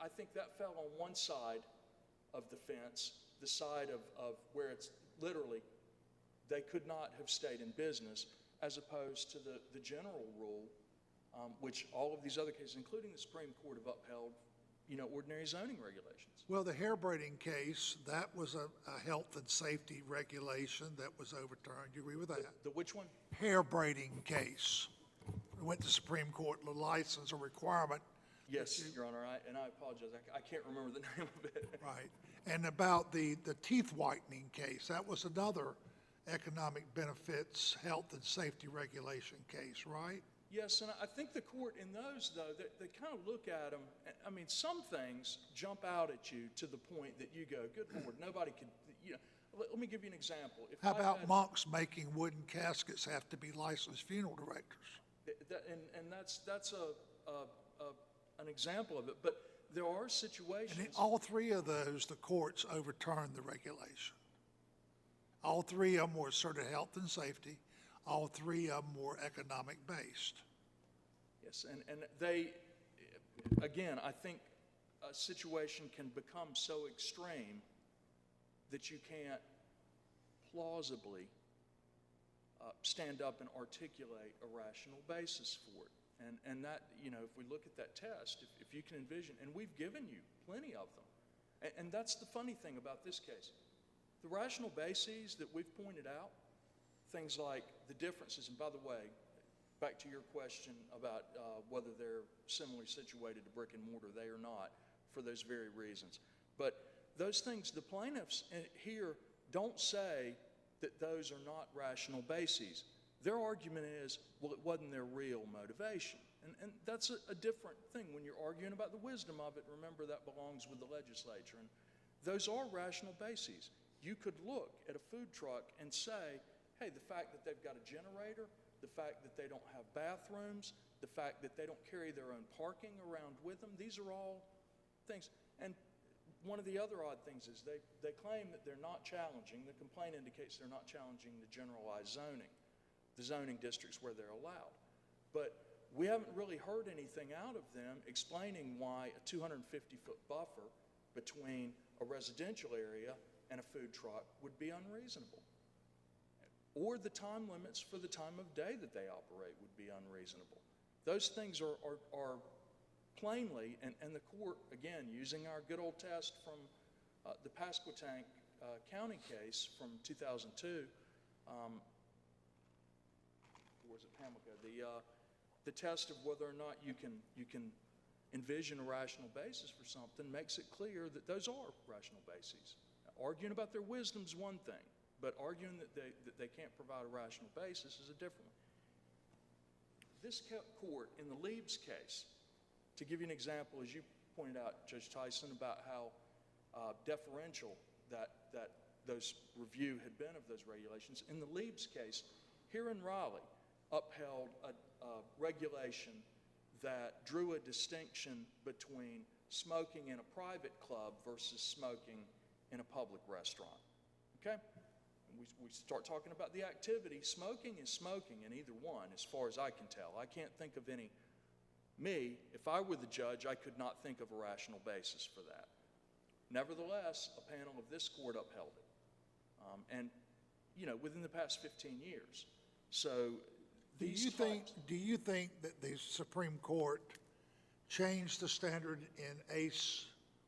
I think that fell on one side of the fence, the side of where it's literally they could not have stayed in business, as opposed to the general rule, which all of these other cases, including the Supreme Court, have upheld, ordinary zoning regulations. Well, the hair braiding case, that was a health and safety regulation that was overturned. You agree with that? The which one? Hair braiding case. It went to Supreme Court, the license or requirement. Yes, Your Honor, and I apologize, I can't remember the name of it. Right. And about the teeth whitening case, that was another economic benefits, health and safety regulation case, right? Yes, and I think the court in those, though, they kind of look at them. I mean, some things jump out at you to the point that you go, good Lord, nobody could, let me give you an example. If How I about had- monks making wooden caskets have to be licensed funeral directors? And that's an example of it, but there are And situations. in all three of those, the courts overturned the regulation. All three of them were sort of health and safety. All three of them were economic based. Yes, and they, again, I think a situation can become so extreme that you can't plausibly stand up and articulate a rational basis for it. And that, if we look at that test, if you can envision, and we've given you plenty of them, and that's the funny thing about this case. The rational bases that we've pointed out, things like the differences, and by the way, back to your question about whether they're similarly situated to brick and mortar, they are not, for those very reasons. But those things, the plaintiffs here don't say that those are not rational bases. Their argument is, well, it wasn't their real motivation. And that's a different thing. When you're arguing about the wisdom of it, remember that belongs with the legislature. And those are rational bases. You could look at a food truck and say, hey, the fact that they've got a generator, the fact that they don't have bathrooms, the fact that they don't carry their own parking around with them, these are all things. And one of the other odd things is they claim that they're not challenging, the complaint indicates they're not challenging the generalized zoning, the zoning districts where they're allowed. But we haven't really heard anything out of them explaining why a 250-foot buffer between a residential area and a food truck would be unreasonable. Or the time limits for the time of day that they operate would be unreasonable. Those things are plainly, and the court, again, using our good old test from the Pasquotank County case from 2002, or was it Pamlico? The test of whether or not you can envision a rational basis for something makes it clear that those are rational bases. Arguing about their wisdom is one thing, but arguing that they can't provide a rational basis is a different one. This court, in the Leibs case, to give you an example, as you pointed out, Judge Tyson, about how deferential that those review had been of those regulations, in the Leibs case, here in Raleigh, upheld a regulation that drew a distinction between smoking in a private club versus smoking in a public restaurant. Okay? We start talking about the activity. Smoking is smoking in either one, as far as I can tell. I can't think of any. Me, if I were the judge, I could not think of a rational basis for that. Nevertheless, a panel of this court upheld it. And, within the past 15 years. So, Do you think that the Supreme Court changed the standard in ACE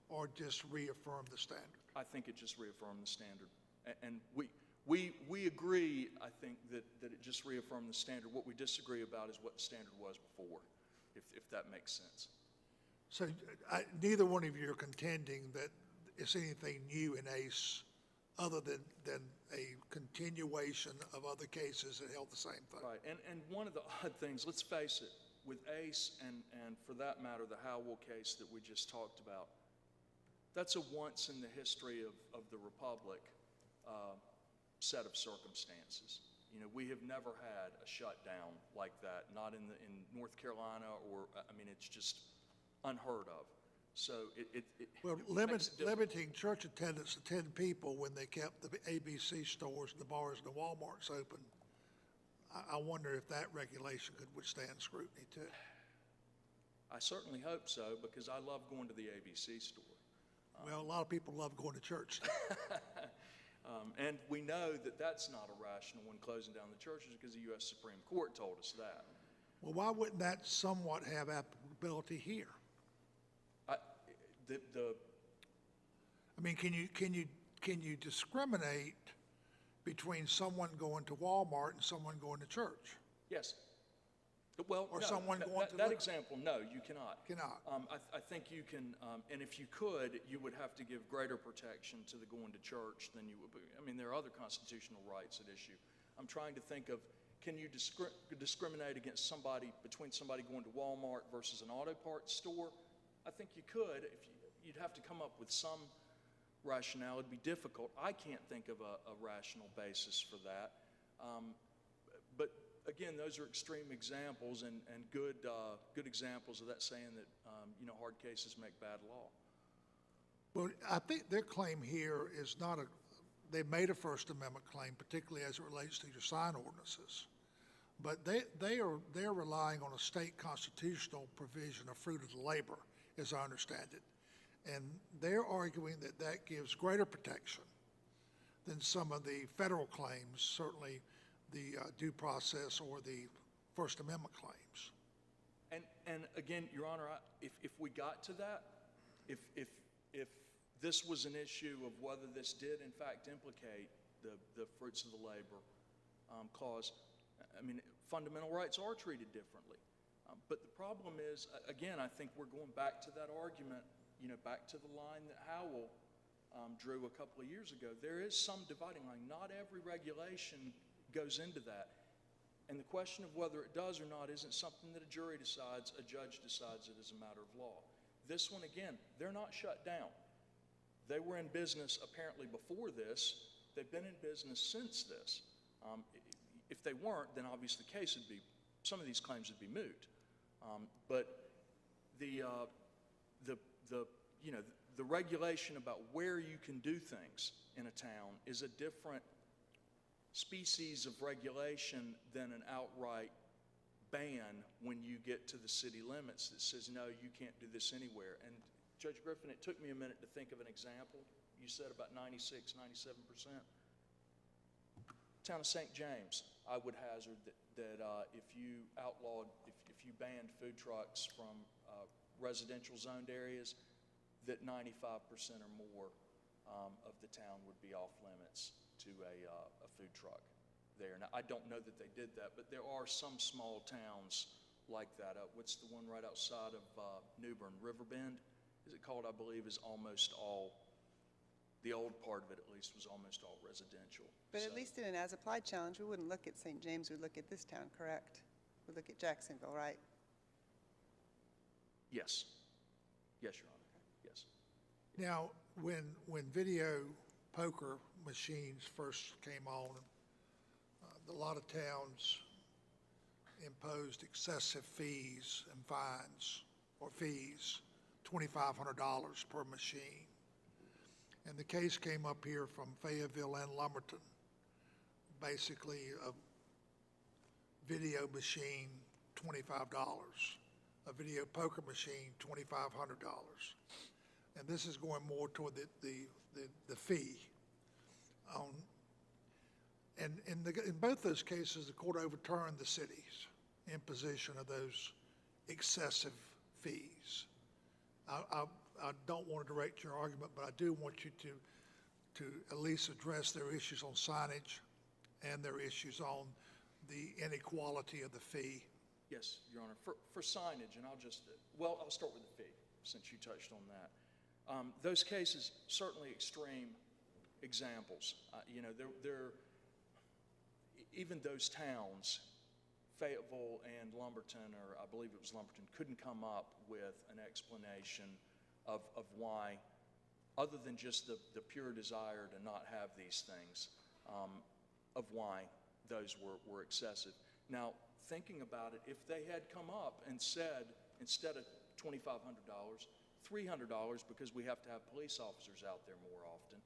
or just reaffirmed the standard? I think it just reaffirmed the standard. And we agree, I think, that it just reaffirmed the standard. What we disagree about is what the standard was before, if that makes sense. So neither one of you are contending that it's anything new in ACE other than a continuation of other cases that held the same thing. Right, and one of the odd things, let's face it, with ACE and for that matter, the Howell case that we just talked about, that's a once in the history of the Republic set of circumstances. You know, we have never had a shutdown like that, not in North Carolina, or, I mean, it's just unheard of. So Well, limiting church attendance to 10 people when they kept the ABC stores and the bars and the Walmarts open, I wonder if that regulation could withstand scrutiny too. I certainly hope so, because I love going to the ABC store. Well, a lot of people love going to church. And we know that that's not irrational when closing down the churches, because the U.S. Supreme Court told us that. Well, why wouldn't that somewhat have applicability here? I mean, can you discriminate between someone going to Walmart and someone going to church? Yes. Well, Or no, someone going to that liquor. example, no, you cannot. Cannot. I think you can, and if you could, you would have to give greater protection to the going to church than you would. I mean, there are other constitutional rights at issue. I'm trying to think of, can you discriminate against somebody, between somebody going to Walmart versus an auto parts store? I think you could. You'd have to come up with some rationale. It'd be difficult. I can't think of a rational basis for that. But again, those are extreme examples and good examples of that saying that hard cases make bad law. Well, I think their claim here is not they made a First Amendment claim, particularly as it relates to your sign ordinances. But they're relying on a state constitutional provision of fruit of the labor, as I understand it. And they're arguing that that gives greater protection than some of the federal claims, certainly the due process or the First Amendment claims. And again, Your Honor, if we got to that, if this was an issue of whether this did in fact implicate the fruits of the labor clause, I mean, fundamental rights are treated differently. But the problem is, again, I think we're going back to that argument, back to the line that Howell drew a couple of years ago. There is some dividing line. Not every regulation goes into that. And the question of whether it does or not isn't something that a jury decides, a judge decides it as a matter of law. This one, again, they're not shut down. They were in business apparently before this. They've been in business since this. If they weren't, then obviously some of these claims would be moot. But the regulation about where you can do things in a town is a different species of regulation than an outright ban when you get to the city limits that says, no, you can't do this anywhere. And Judge Griffin, it took me a minute to think of an example. You said about 96, 97%. Town of St. James, I would hazard that if you outlawed, if you banned food trucks from residential zoned areas, that 95% or more of the town would be off limits to a food truck there. Now, I don't know that they did that, but there are some small towns like that. What's the one right outside of New Bern? Riverbend, is it called? I believe is almost all, the old part of it at least, was almost all residential. But at least in an as-applied challenge, we wouldn't look at St. James, we'd look at this town, correct? We'd look at Jacksonville, right? Yes. Yes, Your Honor. Yes. Now, when video poker machines first came on, a lot of towns imposed excessive fees and fines, or fees, $2,500 per machine. And the case came up here from Fayetteville and Lumberton. Basically, a video machine, $25. A video poker machine, $2,500. And this is going more toward the fee. And in both those cases, the court overturned the city's imposition of those excessive fees. I don't want to direct your argument, but I do want you to to at least address their issues on signage and their issues on the inequality of the fee. Yes, Your Honor. For signage, and I'll start with the fee, since you touched on that. Those cases, certainly extreme examples. Even those towns, Fayetteville and Lumberton, or I believe it was Lumberton, couldn't come up with an explanation of why, other than just the pure desire to not have these things, of why those were excessive. Now, thinking about it, if they had come up and said, instead of $2,500, $300 because we have to have police officers out there more often,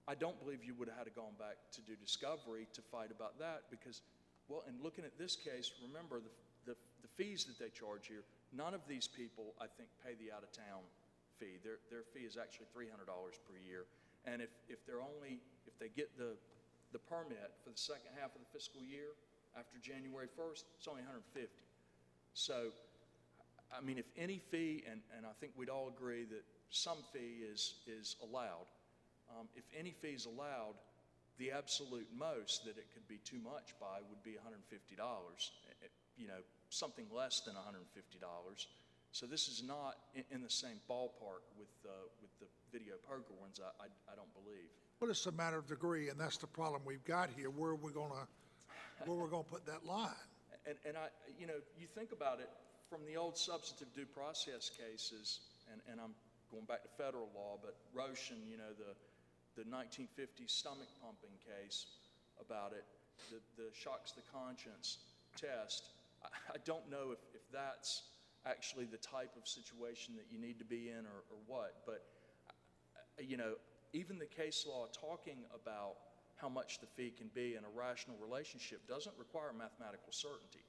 I don't believe you would have had to gone back to do discovery to fight about that because, well, in looking at this case, remember the fees that they charge here, none of these people, I think, pay the out-of-town fee. Their fee is actually $300 per year. And if they get the permit for the second half of the fiscal year after January 1st, it's only $150. So, I mean, if any fee, and I think we'd all agree that some fee is allowed, if any fee is allowed, the absolute most that it could be too much by would be $150, something less than $150. So this is not in the same ballpark with the video poker ones, I don't believe. But it's a matter of degree, and that's the problem we've got here. Where we're gonna put that line? And you think about it from the old substantive due process cases, and I'm going back to federal law, but Roshan, the 1950s stomach pumping case about it, the shocks the conscience test, I don't know if that's actually the type of situation that you need to be in or what, but, even the case law talking about how much the fee can be in a rational relationship doesn't require mathematical certainty.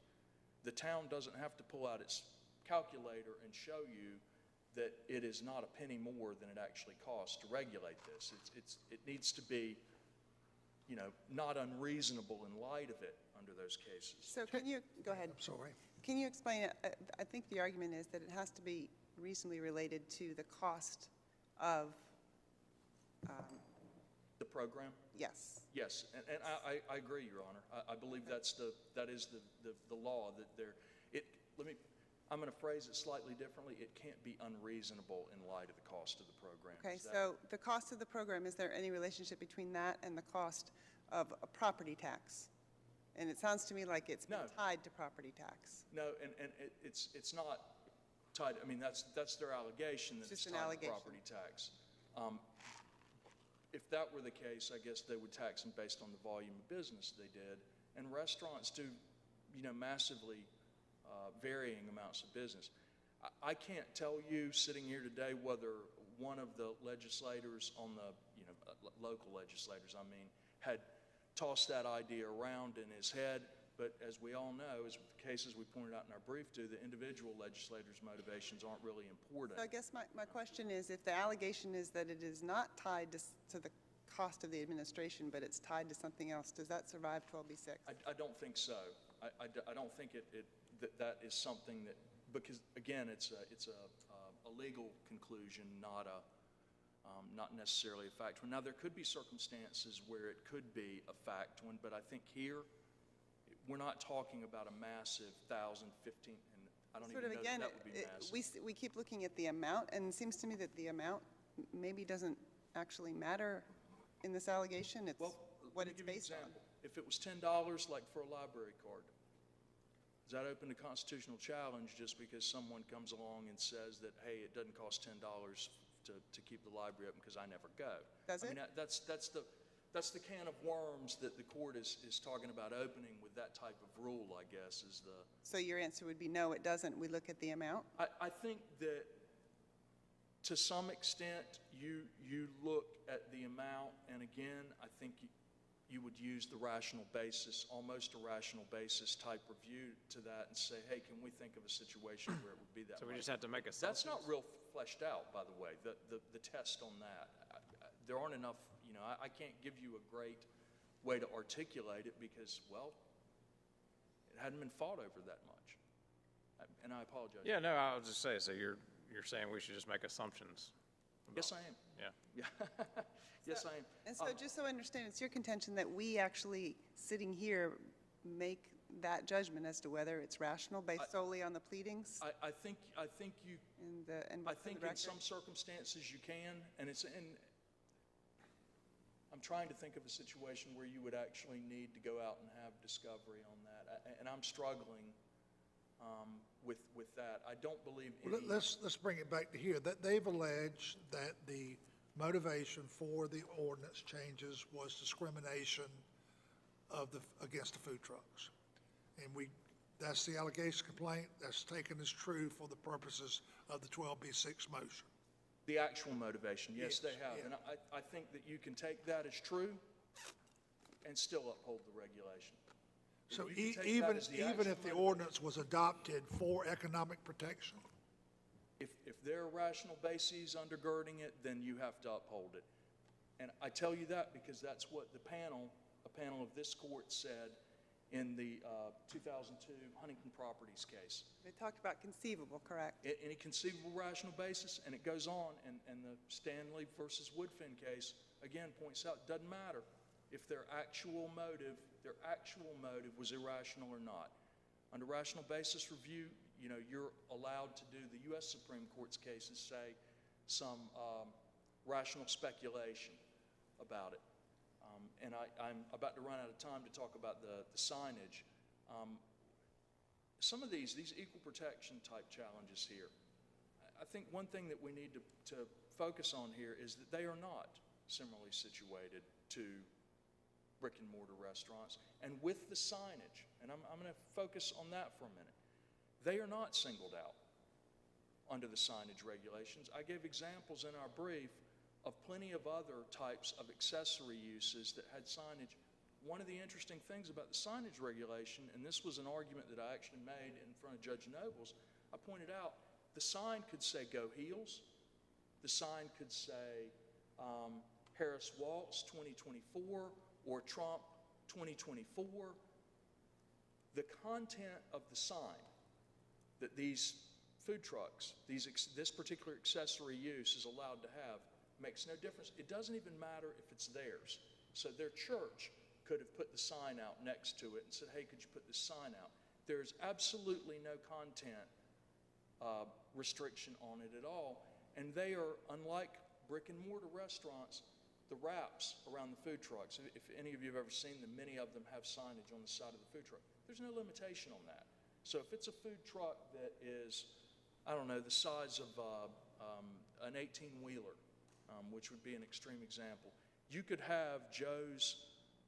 The town doesn't have to pull out its calculator and show you that it is not a penny more than it actually costs to regulate this. It needs to be, not unreasonable in light of it under those cases. So can you, go ahead. I'm sorry. Can you explain it? I think the argument is that it has to be reasonably related to the cost of, The program? yes. Yes, and I agree, Your Honor. I believe that is the law that I'm going to phrase it slightly differently. It can't be unreasonable in light of the cost of the program. Okay, so the cost of the program, is there any relationship between that and the cost of a property tax? And it sounds to me like it's been tied to property tax. No, and it's not tied. I mean, that's their allegation that it's tied to property tax. If that were the case, I guess they would tax them based on the volume of business they did. And restaurants do, massively varying amounts of business. I can't tell you sitting here today whether one of the legislators on the, local legislators, had tossed that idea around in his head. But as we all know, as with the cases we pointed out in our brief too, the individual legislators' motivations aren't really important. So I guess my question is, if the allegation is that it is not tied to the cost of the administration, but it's tied to something else, does that survive 12b-6? I don't think so. I don't think that is something that, because again, it's a legal conclusion, not necessarily a fact one. Now there could be circumstances where it could be a fact one, but I think here we're not talking about a massive 1,000, 15, and I don't even know that would be massive. We keep looking at the amount, and it seems to me that the amount maybe doesn't actually matter in this allegation. It's what it's based on. If it was $10, like for a library card, is that open to constitutional challenge just because someone comes along and says that, hey, it doesn't cost $10 to keep the library open because I never go? Does it? I mean, that's the can of worms that the court is talking about opening with that type of rule, I guess, is the... So your answer would be no, it doesn't. We look at the amount? I think that to some extent you look at the amount, and again, I think you would use the rational basis, almost a rational basis type review to that and say, hey, can we think of a situation where it would be that So we much? just have to make assumptions? That's not real fleshed out, by the way, the test on that. There aren't enough, I can't give you a great way to articulate it because, well, it hadn't been fought over that much. And I apologize. Yeah, no, I was just saying, so you're saying we should just make assumptions Yes, I am. Yeah. Yeah. Yes, I am. And so, just so I understand, it's your contention that we actually, sitting here, make that judgment as to whether it's rational based solely on the pleadings I think you, and I what's in think the in record? some circumstances you can, and I'm trying to think of a situation where you would actually need to go out and have discovery on that, and I'm struggling with that. I don't believe Well, any. let's bring it back to here, that they've alleged that the motivation for the ordinance changes was discrimination against the food trucks. And that's the allegation complaint, that's taken as true for the purposes of the 12B6 motion. The actual motivation, yes, Yes, they have. yeah. And I think that you can take that as true and still uphold the regulation. So You can take that even as the if actual the motivation. ordinance was adopted for economic protection, If there are rational bases undergirding it, then you have to uphold it. And I tell you that because that's what a panel of this court said in the 2002 Huntington Properties case. They talked about conceivable, correct? Any conceivable rational basis, and it goes on, and the Stanley versus Woodfin case, again, points out, doesn't matter if their actual motive was irrational or not. Under rational basis review, you're allowed to do, the U.S. Supreme Court's cases say, some rational speculation about it. And I'm about to run out of time to talk about the signage. Some of these equal protection type challenges here, I think one thing that we need to focus on here is that they are not similarly situated to brick and mortar restaurants. And with the signage, and I'm going to focus on that for a minute, they are not singled out under the signage regulations. I gave examples in our brief of plenty of other types of accessory uses that had signage. One of the interesting things about the signage regulation, and this was an argument that I actually made in front of Judge Nobles, I pointed out the sign could say Go Heels, the sign could say Harris Waltz 2024 or Trump 2024. The content of the sign that these food trucks, this particular accessory use is allowed to have makes no difference. It doesn't even matter if it's theirs. So their church could have put the sign out next to it and said, hey, could you put this sign out? There's absolutely no content restriction on it at all. And they are, unlike brick and mortar restaurants, the wraps around the food trucks, if any of you have ever seen them, many of them have signage on the side of the food truck. There's no limitation on that. So if it's a food truck that is, I don't know, the size of an 18-wheeler, which would be an extreme example, you could have Joe's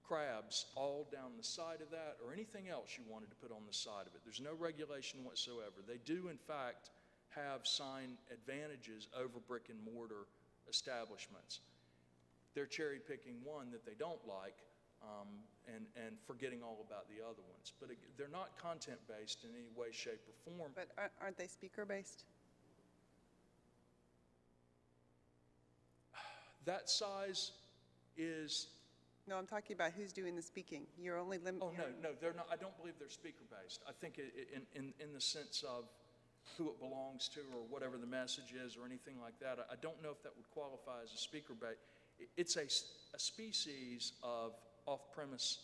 Crabs all down the side of that or anything else you wanted to put on the side of it. There's no regulation whatsoever. They do, in fact, have sign advantages over brick and mortar establishments. They're cherry picking one that they don't like and forgetting all about the other ones. But they're not content based in any way, shape, or form. But aren't they speaker based? That size is, No, I'm talking about who's doing the speaking. You're only limited. oh, no, they're not. I don't believe they're speaker-based. I think in the sense of who it belongs to or whatever the message is or anything like that, I don't know if that would qualify as a speaker-based. It's a species of off-premise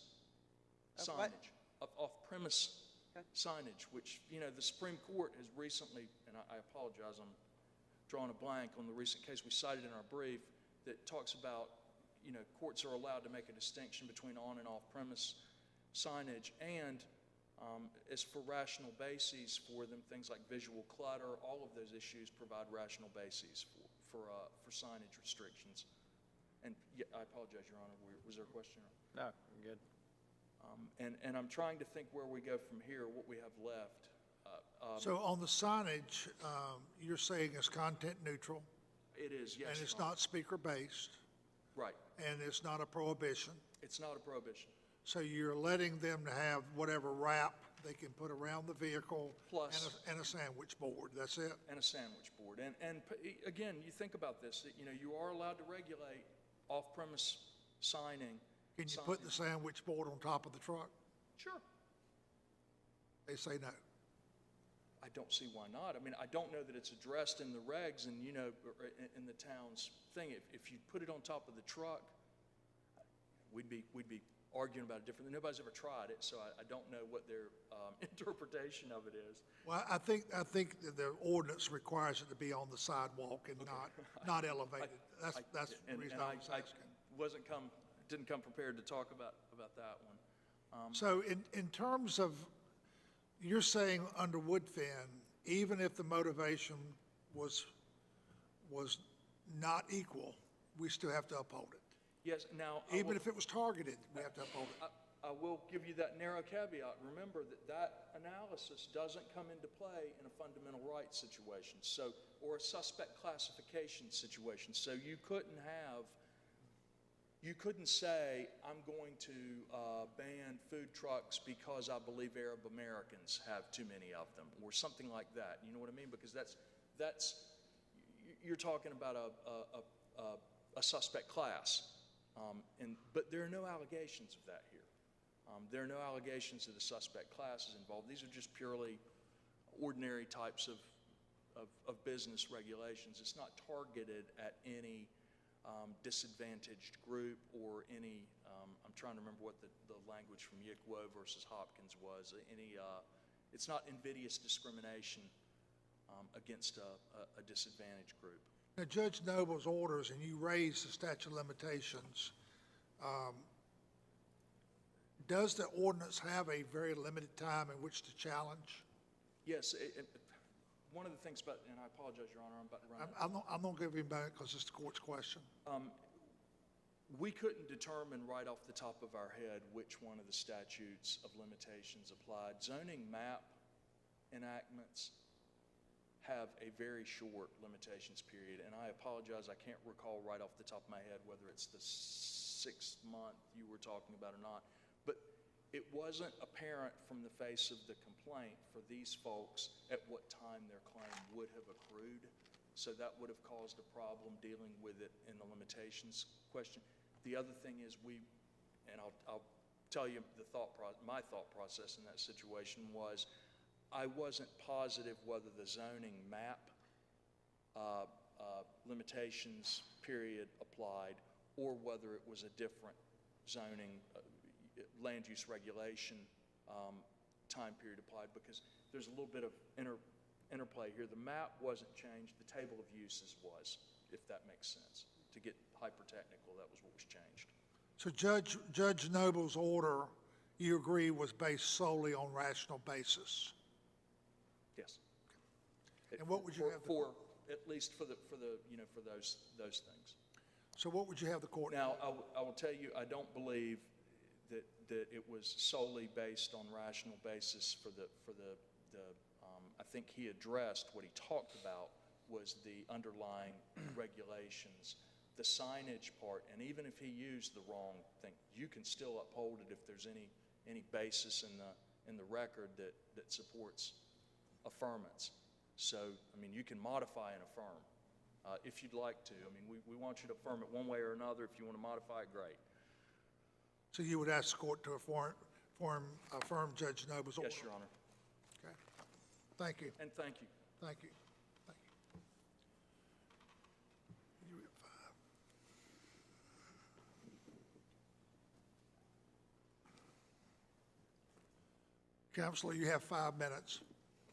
Of what? signage, of off-premise Okay. signage, which, the Supreme Court has recently, and I apologize, I'm drawing a blank on the recent case we cited in our brief, that talks about, courts are allowed to make a distinction between on and off-premise signage, and as for rational bases for them, things like visual clutter, all of those issues provide rational bases for signage restrictions. And I apologize, Your Honor, was there a question? No, I'm good. And I'm trying to think where we go from here, what we have left. so on the signage, you're saying it's content neutral, It is, yes. and it's Your Honor. not speaker-based, Right. and it's not a prohibition. It's not a prohibition. So you're letting them to have whatever wrap they can put around the vehicle. Plus- And a sandwich board, that's it? And a sandwich board. And again, you think about this, that, you are allowed to regulate off-premise signing. Can you put the sandwich board on top of the truck? Sure. They say no. I don't see why not. I mean, I don't know that it's addressed in the regs and, you know, or in the town's thing. If you put it on top of the truck, we'd be arguing about it differently. Nobody's ever tried it, so I don't know what their interpretation of it is. Well, I think that the ordinance requires it to be on the sidewalk and not elevated. That's the reason I was asking. Didn't come prepared to talk about that one. So in terms of, you're saying under Woodfin, even if the motivation was not equal, we still have to uphold it? Yes, now. Even if it was targeted, we have to uphold it? I will give you that narrow caveat. Remember that analysis doesn't come into play in a fundamental rights situation, or a suspect classification situation. So you couldn't say, I'm going to ban food trucks because I believe Arab Americans have too many of them, or something like that. You know what I mean? Because you're talking about a suspect class. But there are no allegations of that here. There are no allegations that a suspect class is involved. These are just purely ordinary types of business regulations. It's not targeted at any disadvantaged group or any, I'm trying to remember what the language from Yickwo versus Hopkins was, it's not invidious discrimination against a disadvantaged group. Now, Judge Noble's orders, and you raised the statute of limitations, does the ordinance have a very limited time in which to challenge? Yes, one of the things about, and I apologize, Your Honor, I'm about to run out. I'm not going to give him back because it's the court's question. We couldn't determine right off the top of our head which one of the statutes of limitations applied. Zoning map enactments have a very short limitations period, and I apologize, I can't recall right off the top of my head whether it's the 6th month you were talking about or not, but it wasn't apparent from the face of the complaint for these folks at what time their claim would have accrued, so that would have caused a problem dealing with it in the limitations question. The other thing is I'll tell you my thought process in that situation was, I wasn't positive whether the zoning map limitations period applied or whether it was a different zoning land use regulation time period applied, because there's a little bit of interplay here. The map wasn't changed, the table of uses was, if that makes sense. To get hyper-technical, that was what was changed. So Judge Noble's order, you agree, was based solely on rational basis? Yes. And what would you have at least for those things. So what would you have the court do? Now, I will tell you, I don't believe that it was solely based on rational basis for the I think he addressed what he talked about was the underlying regulations, the signage part, and even if he used the wrong thing, you can still uphold it if there's any basis in the record that supports affirmance. So, I mean, you can modify and affirm if you'd like to. I mean, we want you to affirm it one way or another. If you want to modify it, great. So you would ask the court to affirm Judge Noble's order? Yes, Your Honor. Okay. Thank you. And thank you. Thank you. Thank you. You have 5. Counselor, you have 5 minutes.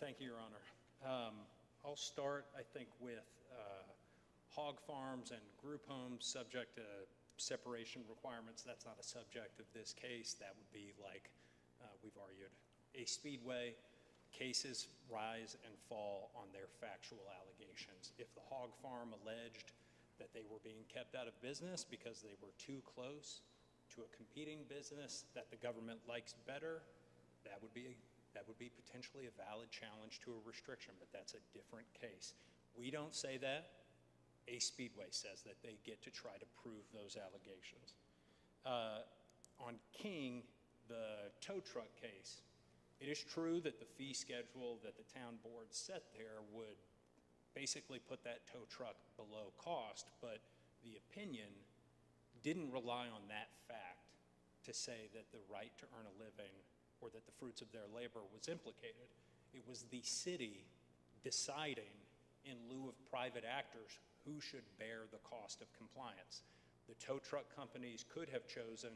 Thank you, Your Honor. I'll start, I think, with hog farms and group homes subject to separation requirements. That's not a subject of this case. That would be like we've argued. A speedway, cases rise and fall on their factual allegations. If the hog farm alleged that they were being kept out of business because they were too close to a competing business that the government likes better, that would be potentially a valid challenge to a restriction, but that's a different case. We don't say that. A speedway says that they get to try to prove those allegations. On King, the tow truck case, it is true that the fee schedule that the town board set there would basically put that tow truck below cost, but the opinion didn't rely on that fact to say that the right to earn a living or that the fruits of their labor was implicated. It was the city deciding, in lieu of private actors, who should bear the cost of compliance. The tow truck companies could have chosen,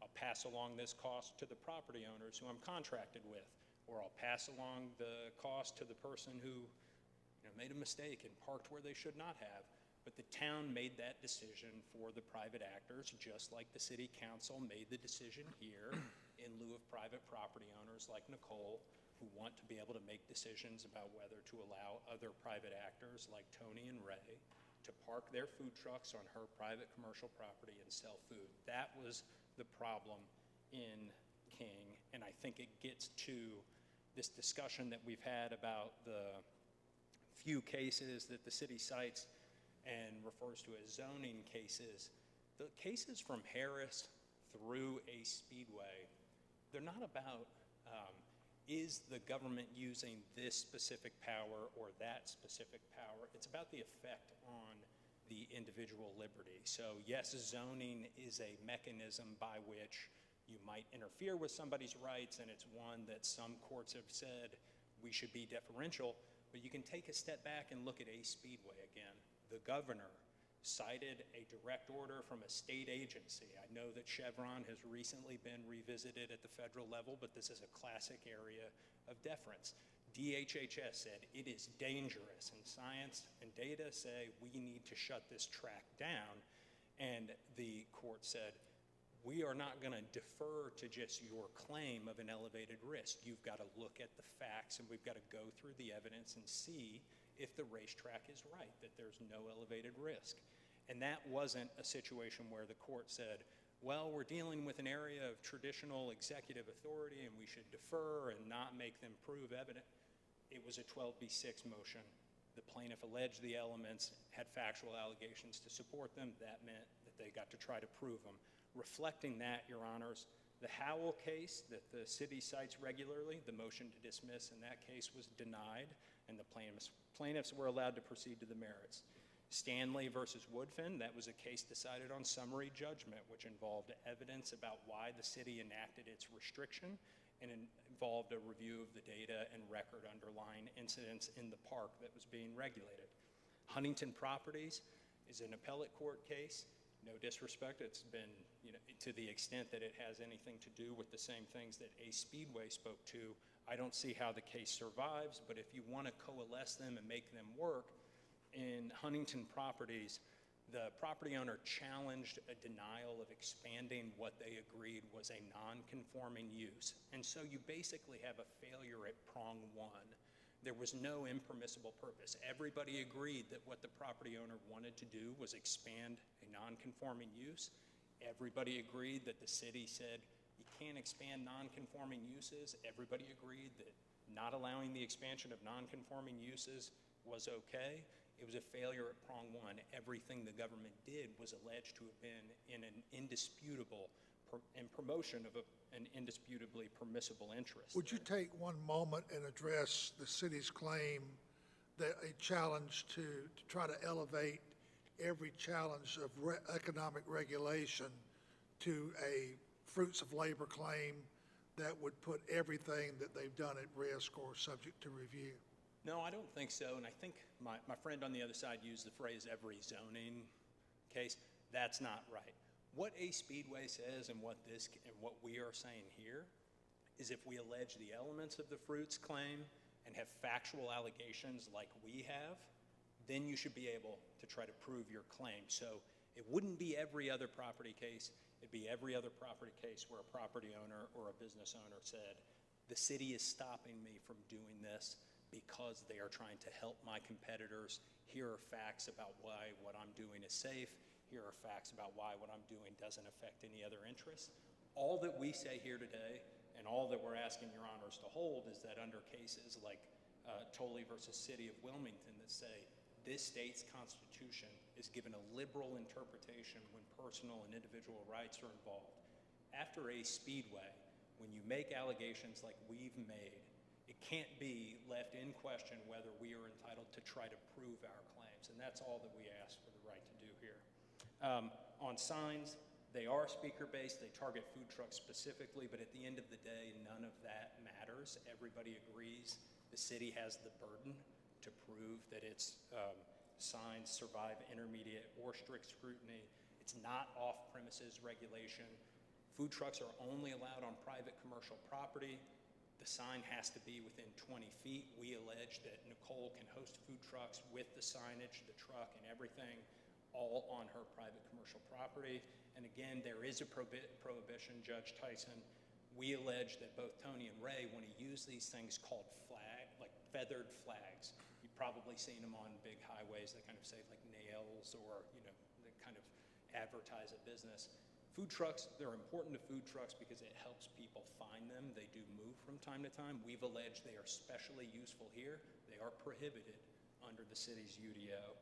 I'll pass along this cost to the property owners who I'm contracted with, or I'll pass along the cost to the person who made a mistake and parked where they should not have. But the town made that decision for the private actors, just like the city council made the decision here in lieu of private property owners like Nicole, who want to be able to make decisions about whether to allow other private actors like Tony and Ray to park their food trucks on her private commercial property and sell food. That was the problem in King, and I think it gets to this discussion that we've had about the few cases that the city cites and refers to as zoning cases. The cases from Harris through a Speedway, they're not about is the government using this specific power or that specific power. It's about the effect on the individual liberty. So yes, zoning is a mechanism by which you might interfere with somebody's rights, and it's one that some courts have said we should be deferential, but you can take a step back and look at a Speedway again. The governor cited a direct order from a state agency. I know that Chevron has recently been revisited at the federal level, but this is a classic area of deference. DHHS said it is dangerous, and science and data say we need to shut this track down. And the court said, we are not going to defer to just your claim of an elevated risk. You've got to look at the facts, and we've got to go through the evidence and see if the racetrack is right, that there's no elevated risk. And that wasn't a situation where the court said, well, we're dealing with an area of traditional executive authority and we should defer and not make them prove evident. It was a 12B6 motion. The plaintiff alleged the elements, had factual allegations to support them. That meant that they got to try to prove them. Reflecting that, Your Honors, the Howell case that the city cites regularly, the motion to dismiss in that case was denied, and the plaintiffs were allowed to proceed to the merits. Stanley versus Woodfin, that was a case decided on summary judgment, which involved evidence about why the city enacted its restriction, and involved a review of the data and record underlying incidents in the park that was being regulated. Huntington Properties is an appellate court case. No disrespect, it's been, to the extent that it has anything to do with the same things that a Speedway spoke to, I don't see how the case survives, but if you want to coalesce them and make them work, in Huntington Properties, the property owner challenged a denial of expanding what they agreed was a non-conforming use. And so you basically have a failure at prong one. There was no impermissible purpose. Everybody agreed that what the property owner wanted to do was expand a non-conforming use. Everybody agreed that the city said you can't expand non-conforming uses. Everybody agreed that not allowing the expansion of non-conforming uses was okay. It was a failure at prong one. Everything the government did was alleged to have been in an indisputable and promotion of an indisputably permissible interest. Would you take one moment and address the city's claim that a challenge to try to elevate every challenge of economic regulation to a fruits of labor claim that would put everything that they've done at risk or subject to review? No, I don't think so, and I think my friend on the other side used the phrase every zoning case. That's not right. What a Speedway says and what we are saying here is if we allege the elements of the fruits claim and have factual allegations like we have, then you should be able to try to prove your claim. So it wouldn't be every other property case. It'd be every other property case where a property owner or a business owner said, the city is stopping me from doing this because they are trying to help my competitors. Here are facts about why what I'm doing is safe. Here are facts about why what I'm doing doesn't affect any other interests. All that we say here today and all that we're asking your honors to hold is that under cases like Tolley versus City of Wilmington that say this state's constitution is given a liberal interpretation when personal and individual rights are involved. After a Speedway, when you make allegations like we've made, it can't be left in question whether we are entitled to try to prove our claims, and that's all that we ask for the right to do here. On signs, they are speaker-based. They target food trucks specifically, but at the end of the day, none of that matters. Everybody agrees The city has the burden to prove that its signs survive intermediate or strict scrutiny. It's not off-premises regulation. Food trucks are only allowed on private commercial property. The sign has to be within 20 feet. We allege that Nicole can host food trucks with the signage, the truck, and everything, all on her private commercial property. And again, there is a prohibition, Judge Tyson. We allege that both Tony and Ray, when he used these things called like feathered flags, you've probably seen them on big highways that kind of say like nails or, that kind of advertise a business. Food trucks, they're important to food trucks because it helps people find them. They do move from time to time. We've alleged they are especially useful here. They are prohibited under the city's UDO.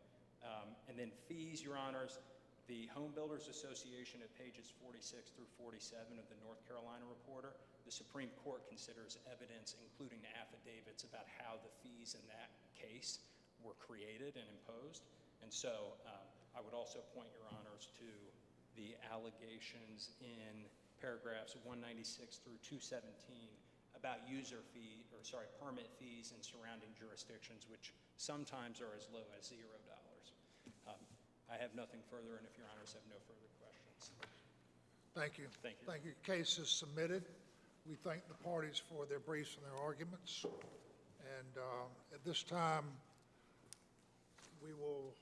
And then fees, Your Honors, the Home Builders Association at pages 46 through 47 of the North Carolina Reporter, the Supreme Court considers evidence, including affidavits, about how the fees in that case were created and imposed. And so I would also point, Your Honors, to the allegations in paragraphs 196 through 217 about permit fees in surrounding jurisdictions, which sometimes are as low as $0. I have nothing further, and if Your Honors have no further questions. Thank you. Thank you. Thank you. Case is submitted. We thank the parties for their briefs and their arguments. And at this time, we will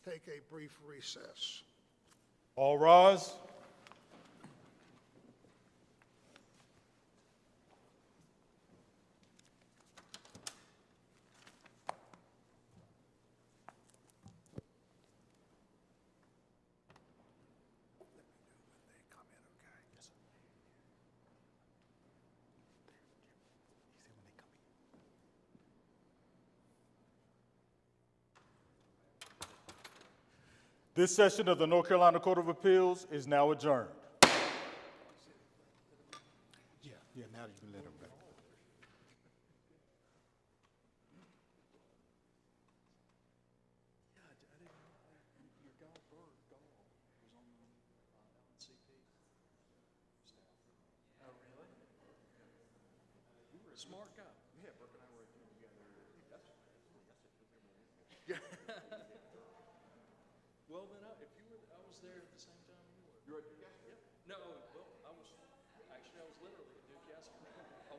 take a brief recess. All rise. This session of the North Carolina Court of Appeals is now adjourned. Yeah, now you can let them go. Your guy Bird Dahl was on the LNCP staff. Oh, really? You were a smart guy. Yeah, Burke and I were together. Well, then, if you were, I was there at the same time you were. You were at your guest? Yep. No, well, I was literally